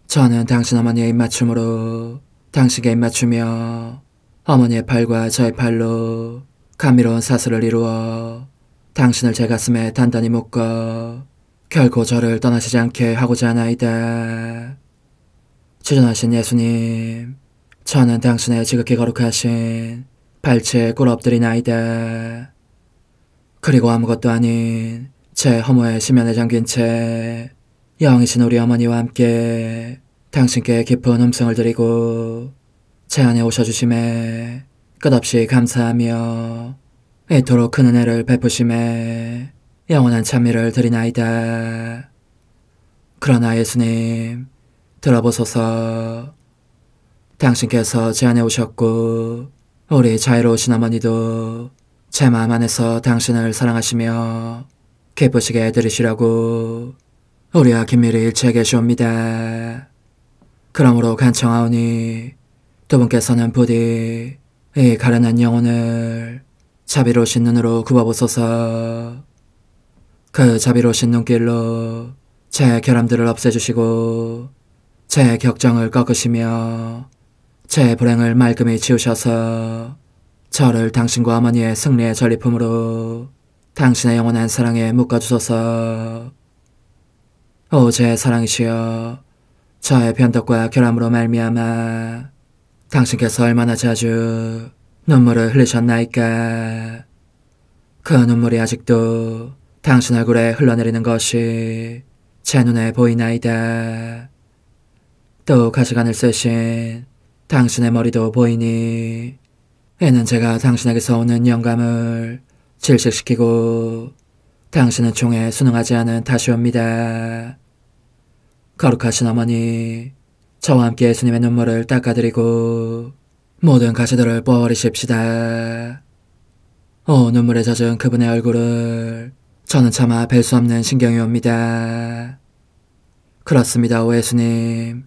저는 당신 어머니의 입맞춤으로 당신께 입맞추며 어머니의 팔과 저의 팔로 감미로운 사슬을 이루어 당신을 제 가슴에 단단히 묶어 결코 저를 떠나시지 않게 하고자 하나이다. 주전하신 예수님, 저는 당신의 지극히 거룩하신 발치에 꿇어 엎드리나이다. 그리고 아무것도 아닌 제 허무의 심연에 잠긴 채 영이신 우리 어머니와 함께 당신께 깊은 음성을 드리고 제 안에 오셔주심에 끝없이 감사하며 이토록 큰 은혜를 베푸심에 영원한 찬미를 드리나이다. 그러나 예수님, 들어보소서. 당신께서 제 안에 오셨고 우리 자유로우신 어머니도 제 마음 안에서 당신을 사랑하시며 기쁘시게 들으시라고 우리와 긴밀히 일치해 계시옵니다. 그러므로 간청하오니 두 분께서는 부디 이 가련한 영혼을 자비로우신 눈으로 굽어보소서. 그 자비로우신 눈길로 제 결함들을 없애주시고 제 격정을 꺾으시며 제 불행을 말끔히 지우셔서 저를 당신과 어머니의 승리의 전리품으로 당신의 영원한 사랑에 묶어주소서. 오 제 사랑이시여, 저의 변덕과 결함으로 말미암아 당신께서 얼마나 자주 눈물을 흘리셨나이까. 그 눈물이 아직도 당신 얼굴에 흘러내리는 것이 제 눈에 보이나이다. 또 가시관을 쓰신 당신의 머리도 보이니 이는 제가 당신에게서 오는 영감을 질식시키고 당신은 총에 순응하지 않은 탓이옵니다. 거룩하신 어머니, 저와 함께 예수님의 눈물을 닦아드리고 모든 가시들을 뽑아버리십시다. 오 눈물에 젖은 그분의 얼굴을 저는 차마 뵐 수 없는 신경이 옵니다. 그렇습니다. 오 예수님,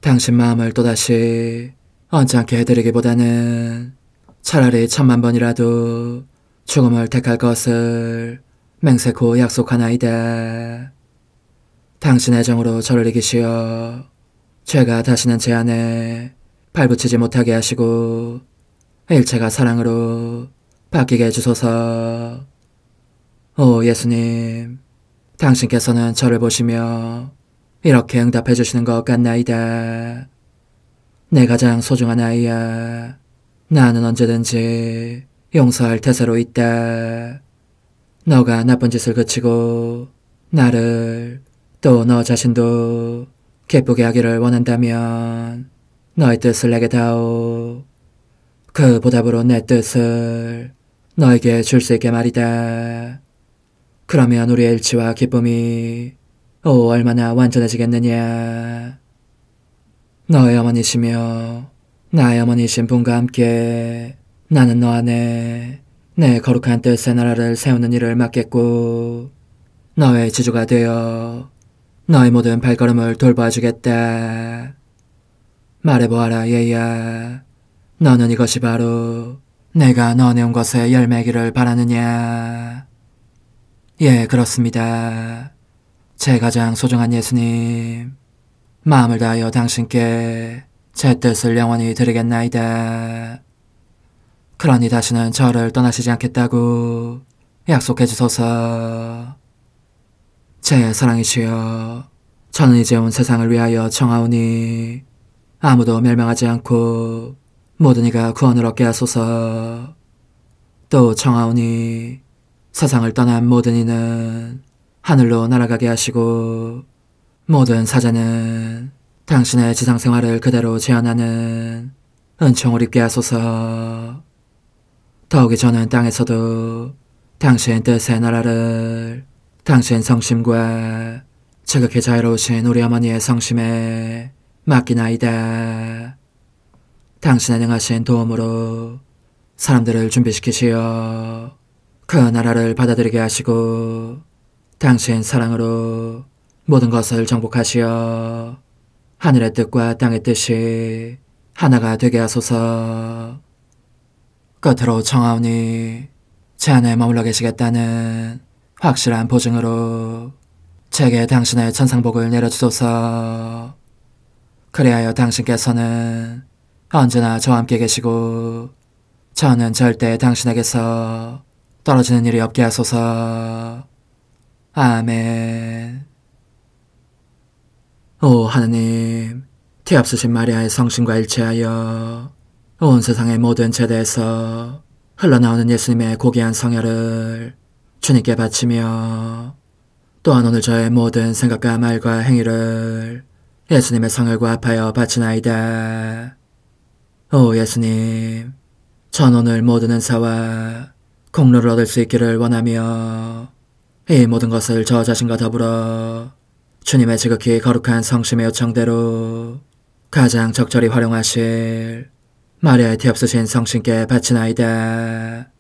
당신 마음을 또다시 언짢게 해드리기보다는 차라리 10,000,000번이라도 죽음을 택할 것을 맹세코 약속하나이다. 당신의 정으로 저를 이기시어 죄가 다시는 제 안에 발붙이지 못하게 하시고 일체가 사랑으로 바뀌게 해주소서. 오 예수님, 당신께서는 저를 보시며 이렇게 응답해 주시는 것 같나이다. 내 가장 소중한 아이야, 나는 언제든지 용서할 태세로 있다. 너가 나쁜 짓을 그치고 나를, 또 너 자신도 기쁘게 하기를 원한다면 너의 뜻을 내게 다오. 그 보답으로 내 뜻을 너에게 줄 수 있게 말이다. 그러면 우리의 일치와 기쁨이 얼마나 완전해지겠느냐. 너의 어머니시며 나의 어머니신 분과 함께 나는 너 안에 내 거룩한 뜻의 나라를 세우는 일을 맡겠고 너의 지주가 되어 너의 모든 발걸음을 돌봐주겠다. 말해보아라 얘야, 너는 이것이 바로 내가 넣어내온 것의 열매기를 바라느냐. 예, 그렇습니다. 제 가장 소중한 예수님, 마음을 다하여 당신께 제 뜻을 영원히 드리겠나이다. 그러니 다시는 저를 떠나시지 않겠다고 약속해 주소서. 제 사랑이시여, 저는 이제 온 세상을 위하여 청하오니 아무도 멸망하지 않고 모든 이가 구원을 얻게 하소서. 또 청하오니 세상을 떠난 모든 이는 하늘로 날아가게 하시고 모든 사자는 당신의 지상생활을 그대로 재현하는 은총을 입게 하소서. 더욱이 저는 땅에서도 당신 뜻의 나라를 당신 성심과 지극히 자유로우신 우리 어머니의 성심에 맡기나이다. 당신의 능하신 도움으로 사람들을 준비시키시어 그 나라를 받아들이게 하시고 당신 사랑으로 모든 것을 정복하시어 하늘의 뜻과 땅의 뜻이 하나가 되게 하소서. 끝으로 청하오니 제 안에 머물러 계시겠다는 확실한 보증으로 제게 당신의 천상복을 내려주소서. 그리하여 당신께서는 언제나 저와 함께 계시고 저는 절대 당신에게서 떨어지는 일이 없게 하소서. 아멘. 오 하느님, 뒤앞서신 마리아의 성신과 일치하여 온 세상의 모든 제대에서 흘러나오는 예수님의 고귀한 성혈을 주님께 바치며 또한 오늘 저의 모든 생각과 말과 행위를 예수님의 성혈과 합하여 바치나이다. 오 예수님, 전 오늘 모든 은사와 공로를 얻을 수 있기를 원하며 이 모든 것을 저 자신과 더불어 주님의 지극히 거룩한 성심의 요청대로 가장 적절히 활용하실 마리아의 뒤앞서신 성신께 바치나이다.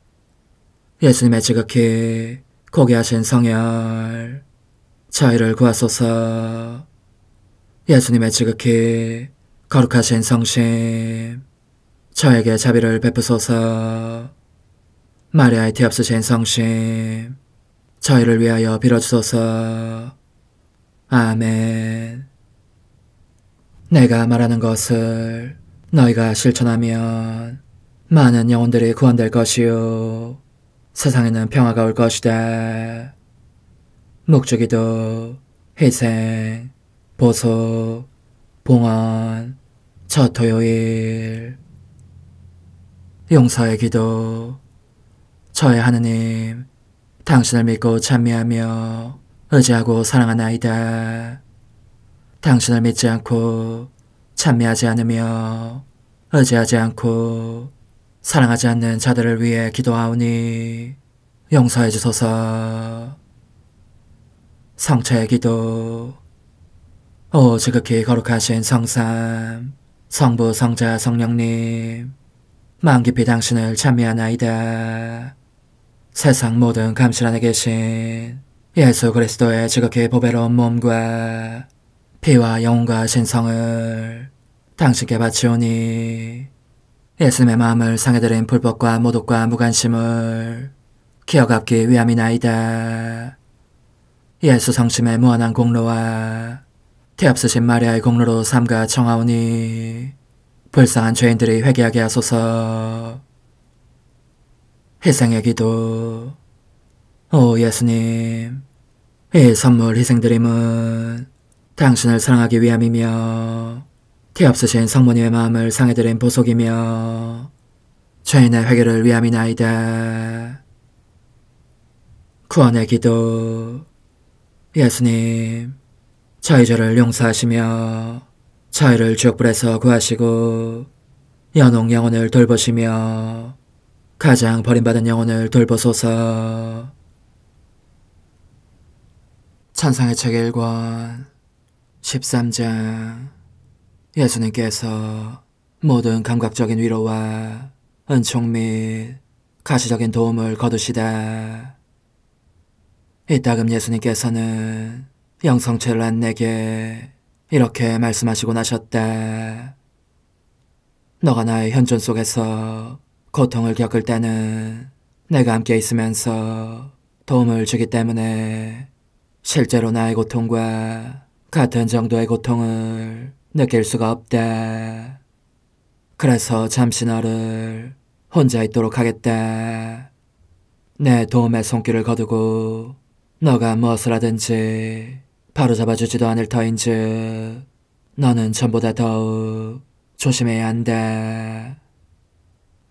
예수님의 지극히 고귀하신 성혈, 저희를 구하소서. 예수님의 지극히 거룩하신 성심, 저에게 자비를 베푸소서. 마리아의 뒤앞서신 성심, 저희를 위하여 빌어주소서. 아멘. 내가 말하는 것을 너희가 실천하면 많은 영혼들이 구원될 것이요 세상에는 평화가 올 것이다. 묵주기도, 희생, 보속, 봉헌, 첫 토요일. 용서의 기도. 저의 하느님, 당신을 믿고 찬미하며 의지하고 사랑하나이다. 당신을 믿지 않고 찬미하지 않으며 의지하지 않고 사랑하지 않는 자들을 위해 기도하오니 용서해 주소서. 성체의 기도. 오 지극히 거룩하신 성삼, 성부, 성자, 성령님, 마음 깊이 당신을 찬미하나이다. 세상 모든 감실 안에 계신 예수 그리스도의 지극히 보배로운 몸과 피와 영혼과 신성을 당신께 바치오니 예수님의 마음을 상해드린 불법과 모독과 무관심을 기어갚기 위함이나이다. 예수 성심의 무한한 공로와 뒤앞서신 마리아의 공로로 삼가 청하오니 불쌍한 죄인들이 회개하게 하소서. 희생의 기도. 오 예수님, 이 선물 희생드림은 당신을 사랑하기 위함이며 뒤앞서신 성모님의 마음을 상해드린 보속이며 죄인의 회개를 위함이나이다. 구원의 기도. 예수님, 저희 죄를 용서하시며 저희를 지옥불에서 구하시고 연옥 영혼을 돌보시며 가장 버림받은 영혼을 돌보소서. 찬상의 책 1권 13장. 예수님께서 모든 감각적인 위로와 은총 및 가시적인 도움을 거두시다. 이따금 예수님께서는 영성체를 난 내게 이렇게 말씀하시고 나셨다. 너가 나의 현존 속에서 고통을 겪을 때는 내가 함께 있으면서 도움을 주기 때문에 실제로 나의 고통과 같은 정도의 고통을 느낄 수가 없다. 그래서 잠시 너를 혼자 있도록 하겠다. 내 도움의 손길을 거두고 너가 무엇을 하든지 바로잡아주지도 않을 터인즉 너는 전보다 더욱 조심해야 한다.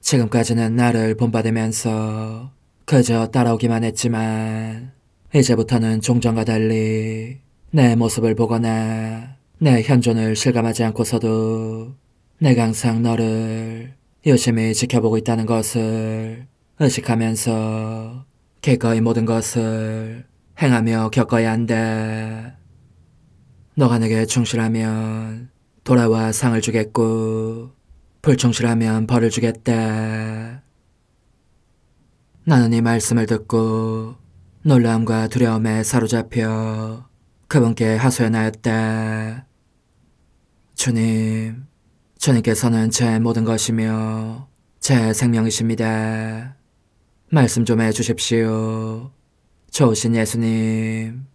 지금까지는 나를 본받으면서 그저 따라오기만 했지만 이제부터는 종전과 달리 내 모습을 보거나 내 현존을 실감하지 않고서도 내가 항상 너를 유심히 지켜보고 있다는 것을 의식하면서 기꺼이 모든 것을 행하며 겪어야 한다. 너가 내게 충실하면 돌아와 상을 주겠고 불충실하면 벌을 주겠다. 나는 이 말씀을 듣고 놀라움과 두려움에 사로잡혀 그분께 하소연하였다. 주님, 주님께서는 제 모든 것이며 제 생명이십니다. 말씀 좀 해주십시오. 좋으신 예수님,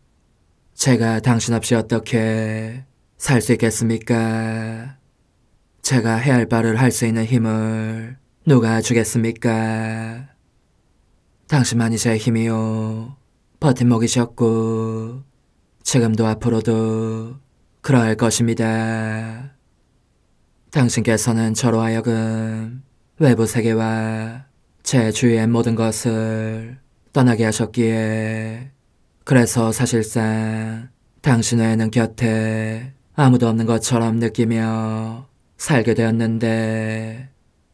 제가 당신 없이 어떻게 살 수 있겠습니까? 제가 해야 할 바를 할 수 있는 힘을 누가 주겠습니까? 당신만이 제 힘이요 버팀목이셨고 지금도 앞으로도 그러할 것입니다. 당신께서는 저로 하여금 외부 세계와 제 주위의 모든 것을 떠나게 하셨기에 그래서 사실상 당신 외에는 곁에 아무도 없는 것처럼 느끼며 살게 되었는데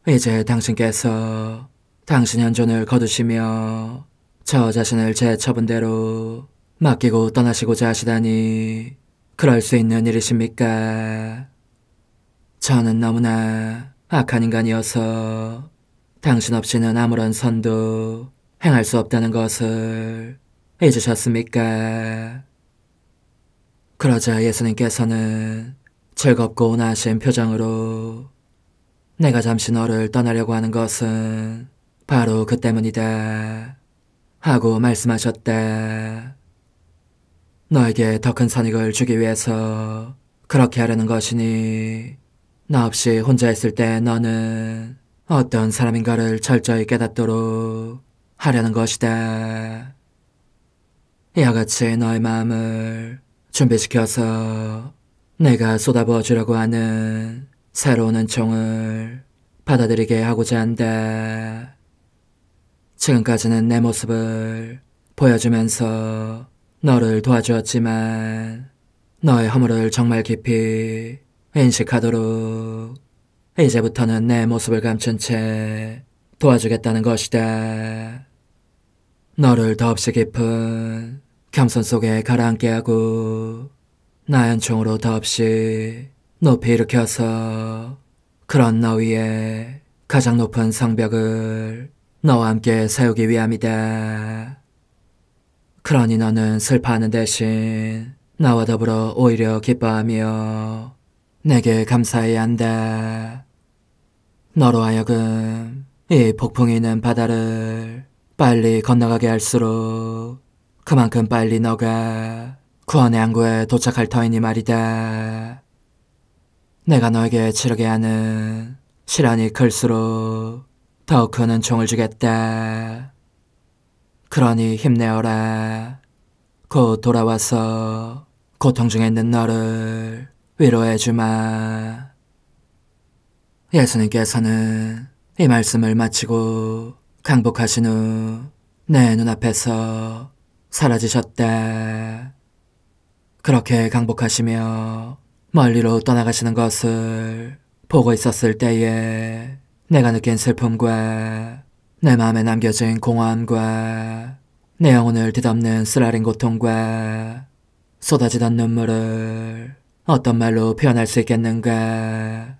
이제 당신께서 당신 현존을 거두시며 저 자신을 제 처분대로 맡기고 떠나시고자 하시다니 그럴 수 있는 일이십니까? 저는 너무나 악한 인간이어서 당신 없이는 아무런 선도 행할 수 없다는 것을 잊으셨습니까? 그러자 예수님께서는 즐겁고 온화하신 표정으로 내가 잠시 너를 떠나려고 하는 것은 바로 그 때문이다 하고 말씀하셨다. 너에게 더 큰 선익을 주기 위해서 그렇게 하려는 것이니 나 없이 혼자 있을 때 너는 어떤 사람인가를 철저히 깨닫도록 하려는 것이다. 이와 같이 너의 마음을 준비시켜서 내가 쏟아부어 주려고 하는 새로운 은총을 받아들이게 하고자 한다. 지금까지는 내 모습을 보여주면서 너를 도와주었지만 너의 허물을 정말 깊이 인식하도록 이제부터는 내 모습을 감춘 채 도와주겠다는 것이다. 너를 더없이 깊은 겸손 속에 가라앉게 하고 나의 은총으로 더없이 높이 일으켜서 그런 너 위에 가장 높은 성벽을 너와 함께 세우기 위함이다. 그러니 너는 슬퍼하는 대신 나와 더불어 오히려 기뻐하며 내게 감사해야 한다. 너로 하여금 이 폭풍이 있는 바다를 빨리 건너가게 할수록 그만큼 빨리 너가 구원의 항구에 도착할 터이니 말이다. 내가 너에게 치르게 하는 시련이 클수록 더욱 큰 은총을 주겠다. 그러니 힘내어라. 곧 돌아와서 고통 중에 있는 너를 위로해주마. 예수님께서는 이 말씀을 마치고 강복하신 후 내 눈앞에서 사라지셨다. 그렇게 강복하시며 멀리로 떠나가시는 것을 보고 있었을 때에 내가 느낀 슬픔과 내 마음에 남겨진 공허함과 내 영혼을 뒤덮는 쓰라린 고통과 쏟아지던 눈물을 어떤 말로 표현할 수 있겠는가.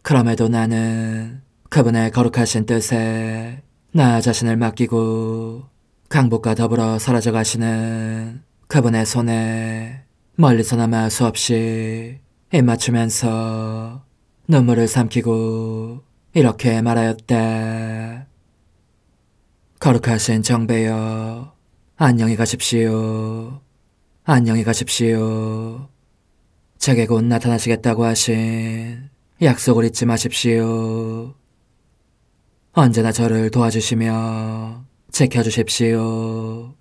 그럼에도 나는 그분의 거룩하신 뜻에 나 자신을 맡기고 강복과 더불어 사라져가시는 그분의 손에 멀리서나마 수없이 입맞추면서 눈물을 삼키고 이렇게 말하였다. 거룩하신 정배여, 안녕히 가십시오. 안녕히 가십시오. 제게 곧 나타나시겠다고 하신 약속을 잊지 마십시오. 언제나 저를 도와주시며 지켜주십시오.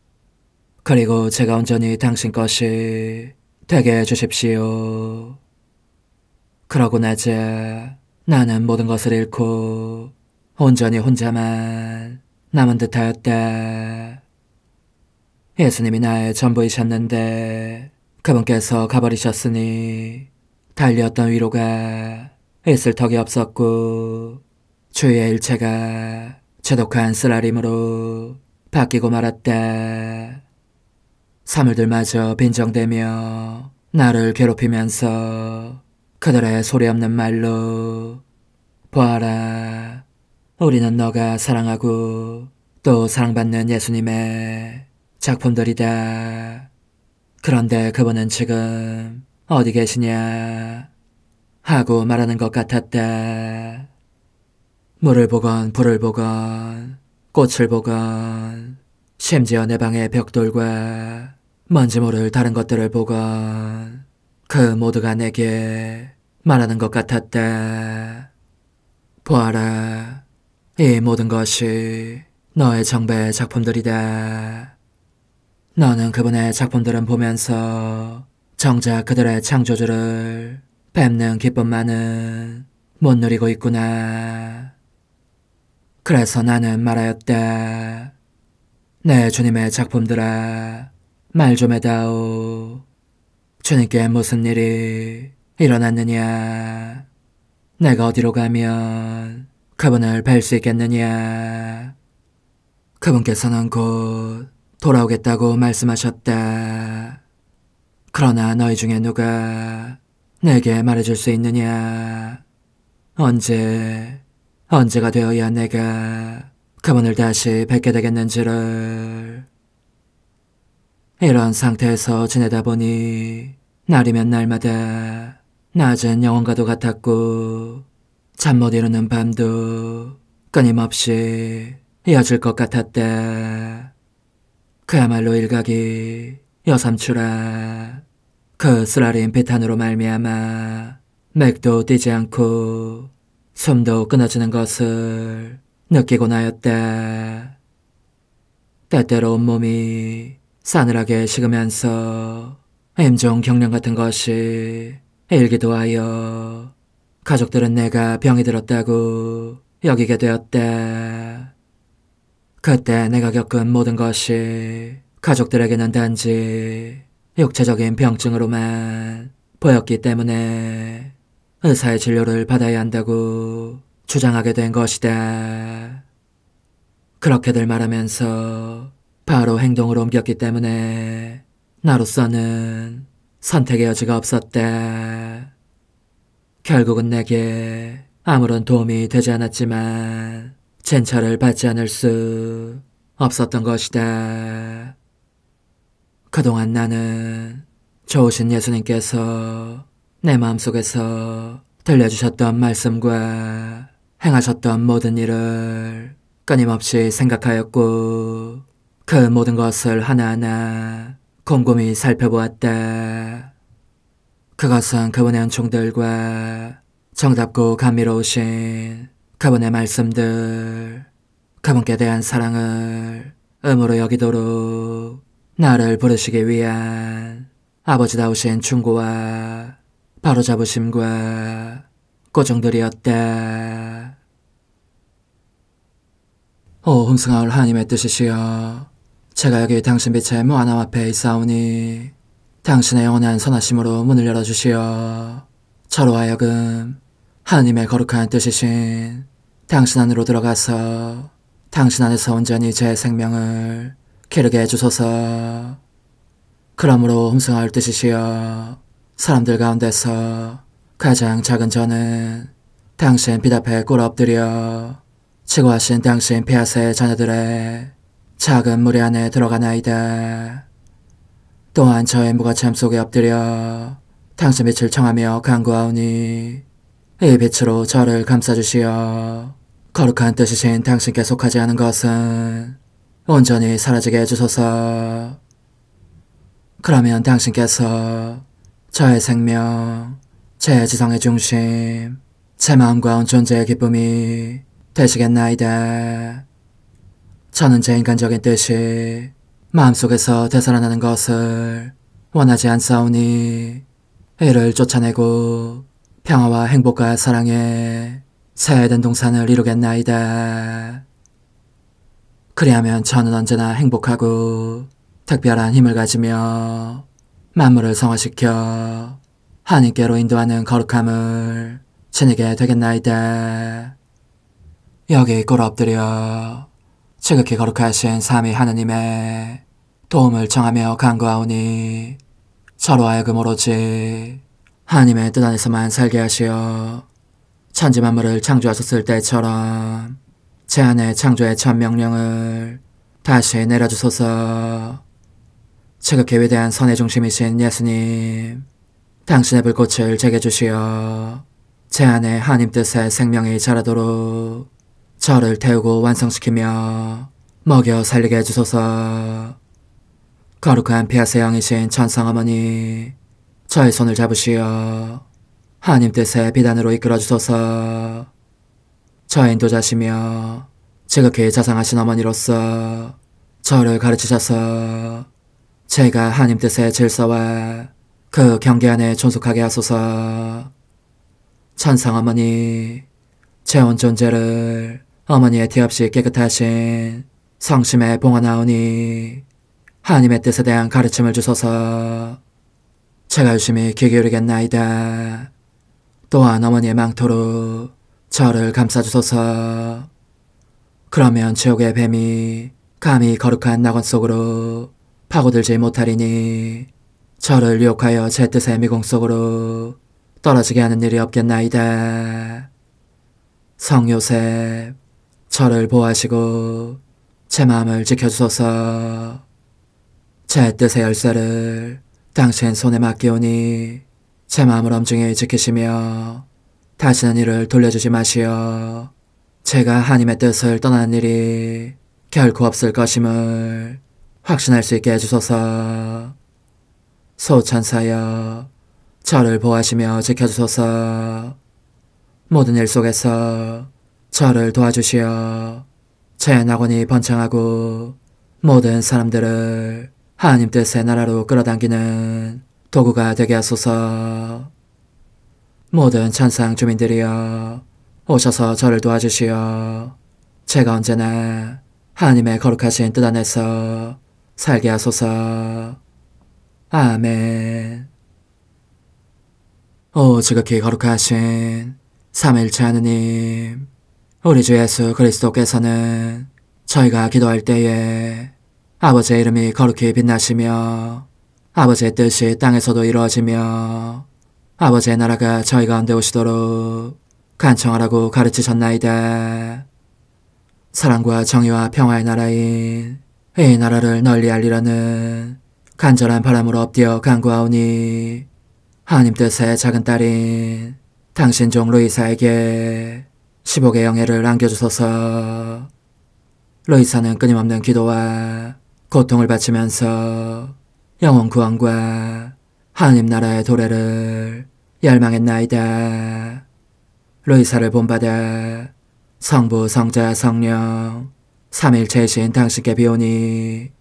그리고 제가 온전히 당신 것이 되게 해주십시오. 그러고 나자 나는 모든 것을 잃고 온전히 혼자만 남은 듯하였다. 예수님이 나의 전부이셨는데 그분께서 가버리셨으니 달리었던 위로가 있을 턱이 없었고 주위의 일체가 죄독한 쓰라림으로 바뀌고 말았다. 사물들마저 빈정대며 나를 괴롭히면서 그들의 소리 없는 말로 보아라, 우리는 너가 사랑하고 또 사랑받는 예수님의 작품들이다. 그런데 그분은 지금 어디 계시냐 하고 말하는 것 같았다. 물을 보건 불을 보건 꽃을 보건 심지어 내 방의 벽돌과 뭔지 모를 다른 것들을 보건 그 모두가 내게 말하는 것 같았다. 보아라, 이 모든 것이 너의 정배의 작품들이다. 너는 그분의 작품들은 보면서 정작 그들의 창조주를 뵙는 기쁨만은 못 누리고 있구나. 그래서 나는 말하였다. 내 주님의 작품들아, 말 좀 해다오. 주님께 무슨 일이 일어났느냐? 내가 어디로 가면 그분을 뵐 수 있겠느냐? 그분께서는 곧 돌아오겠다고 말씀하셨다. 그러나 너희 중에 누가 내게 말해줄 수 있느냐? 언제가 되어야 내가 그분을 다시 뵙게 되겠는지를. 이런 상태에서 지내다 보니 날이면 날마다 낮은 영혼과도 같았고 잠 못 이루는 밤도 끊임없이 이어질 것 같았다. 그야말로 일각이 여삼추라. 그 쓰라린 비탄으로 말미암아 맥도 뛰지 않고 숨도 끊어지는 것을 느끼고 나였다. 때때로 온몸이 싸늘하게 식으면서 임종 경련 같은 것이 일기도 하여 가족들은 내가 병이 들었다고 여기게 되었다. 그때 내가 겪은 모든 것이 가족들에게는 단지 육체적인 병증으로만 보였기 때문에 의사의 진료를 받아야 한다고 주장하게 된 것이다. 그렇게들 말하면서 바로 행동으로 옮겼기 때문에 나로서는 선택의 여지가 없었다. 결국은 내게 아무런 도움이 되지 않았지만 진찰을 받지 않을 수 없었던 것이다. 그동안 나는 좋으신 예수님께서 내 마음속에서 들려주셨던 말씀과 행하셨던 모든 일을 끊임없이 생각하였고 그 모든 것을 하나하나 곰곰이 살펴보았다. 그것은 그분의 은총들과 정답고 감미로우신 그분의 말씀들, 그분께 대한 사랑을 의무로 여기도록 나를 부르시기 위한 아버지다우신 충고와 바로잡으심과 고정들이었다. 오 흥승하올 하나님의 뜻이시여, 제가 여기 당신 빛의 무한함 앞에 있사오니 당신의 영원한 선하심으로 문을 열어주시어 저로 하여금 하나님의 거룩한 뜻이신 당신 안으로 들어가서 당신 안에서 온전히 제 생명을 기르게 해주소서. 그러므로 흠승하올 뜻이시여, 사람들 가운데서 가장 작은 저는 당신 빛 앞에 꿇어 엎드려 지고하신 당신 폐하세의 자녀들의 작은 무리 안에 들어가나이다. 또한 저의 무거참 속에 엎드려 당신 빛을 청하며 간구하오니 이 빛으로 저를 감싸주시어 거룩한 뜻이신 당신께 속하지 않은 것은 온전히 사라지게 해주소서. 그러면 당신께서 저의 생명, 제 지성의 중심, 제 마음과 온 존재의 기쁨이 되시겠나이다. 저는 제 인간적인 뜻이 마음속에서 되살아나는 것을 원하지 않사오니 이를 쫓아내고 평화와 행복과 사랑에 새해된 동산을 이루겠나이다. 그리하면 저는 언제나 행복하고 특별한 힘을 가지며 만물을 성화시켜 하나님께로 인도하는 거룩함을 지니게 되겠나이다. 여기 꿇어 엎드려 지극히 거룩하신 삼위 하느님의 도움을 청하며 간구하오니 저로 하여금 오로지 하나님의 뜻 안에서만 살게 하시어 천지 만물을 창조하셨을 때처럼 제 안에 창조의 첫 명령을 다시 내려주소서. 지극히 위대한 선의 중심이신 예수님, 당신의 불꽃을 제게 주시어 제 안에 하나님 뜻의 생명이 자라도록 저를 태우고 완성시키며 먹여 살리게 해주소서. 거룩한 피아세 영이신 천상어머니, 저의 손을 잡으시어 하나님 뜻의 비단으로 이끌어주소서. 저의 인도자시며 지극히 자상하신 어머니로서 저를 가르치셔서 제가 하나님 뜻의 질서와 그 경계 안에 존속하게 하소서. 천상어머니, 제 온 존재를 어머니의 티 없이 깨끗하신 성심에 봉헌하오니 하나님의 뜻에 대한 가르침을 주소서. 제가 열심히 귀 기울이겠나이다. 또한 어머니의 망토로 저를 감싸주소서. 그러면 지옥의 뱀이 감히 거룩한 낙원 속으로 파고들지 못하리니 저를 유혹하여 제 뜻의 미궁 속으로 떨어지게 하는 일이 없겠나이다. 성 요셉, 저를 보호하시고 제 마음을 지켜주소서. 제 뜻의 열쇠를 당신 손에 맡기오니 제 마음을 엄중히 지키시며 다시는 이를 돌려주지 마시어 제가 하나님의 뜻을 떠나는 일이 결코 없을 것임을 확신할 수 있게 해주소서. 소천사여, 저를 보호하시며 지켜주소서. 모든 일 속에서 저를 도와주시어 제 낙원이 번창하고 모든 사람들을 하나님 뜻의 나라로 끌어당기는 도구가 되게 하소서. 모든 천상 주민들이여, 오셔서 저를 도와주시어 제가 언제나 하나님의 거룩하신 뜻 안에서 살게 하소서. 아멘. 오 지극히 거룩하신 삼위일체 하느님, 우리 주 예수 그리스도께서는 저희가 기도할 때에 아버지의 이름이 거룩히 빛나시며 아버지의 뜻이 땅에서도 이루어지며 아버지의 나라가 저희 가운데 오시도록 간청하라고 가르치셨나이다. 사랑과 정의와 평화의 나라인 이 나라를 널리 알리려는 간절한 바람으로 엎드려 간구하오니 하나님 뜻의 작은 딸인 당신 종 루이사에게 15개 영예를 안겨주소서. 루이사는 끊임없는 기도와 고통을 바치면서 영혼 구원과 하나님 나라의 도래를 열망했나이다. 루이사를 본받아 성부, 성자, 성령, 삼위일체이신 당신께 비오니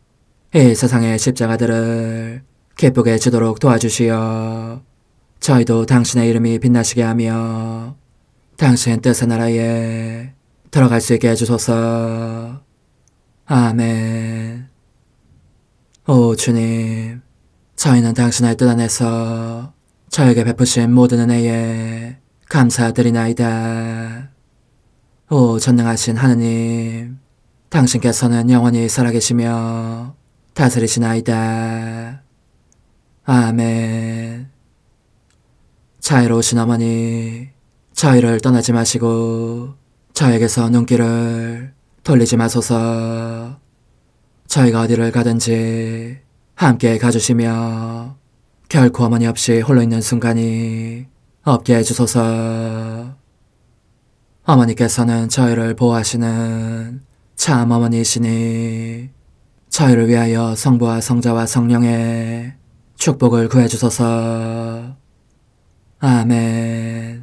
이 세상의 십자가들을 기쁘게 지도록 도와주시어 저희도 당신의 이름이 빛나시게 하며 당신 뜻의 나라에 들어갈 수 있게 해주소서. 아멘. 오 주님, 저희는 당신의 뜻 안에서 저에게 베푸신 모든 은혜에 감사드리나이다. 오 전능하신 하느님, 당신께서는 영원히 살아계시며 다스리시나이다. 아멘. 자애로우신 어머니, 저희를 떠나지 마시고 저에게서 눈길을 돌리지 마소서. 저희가 어디를 가든지 함께 가주시며 결코 어머니 없이 홀로 있는 순간이 없게 해주소서. 어머니께서는 저희를 보호하시는 참 어머니이시니 저희를 위하여 성부와 성자와 성령의 축복을 구해주소서. 아멘.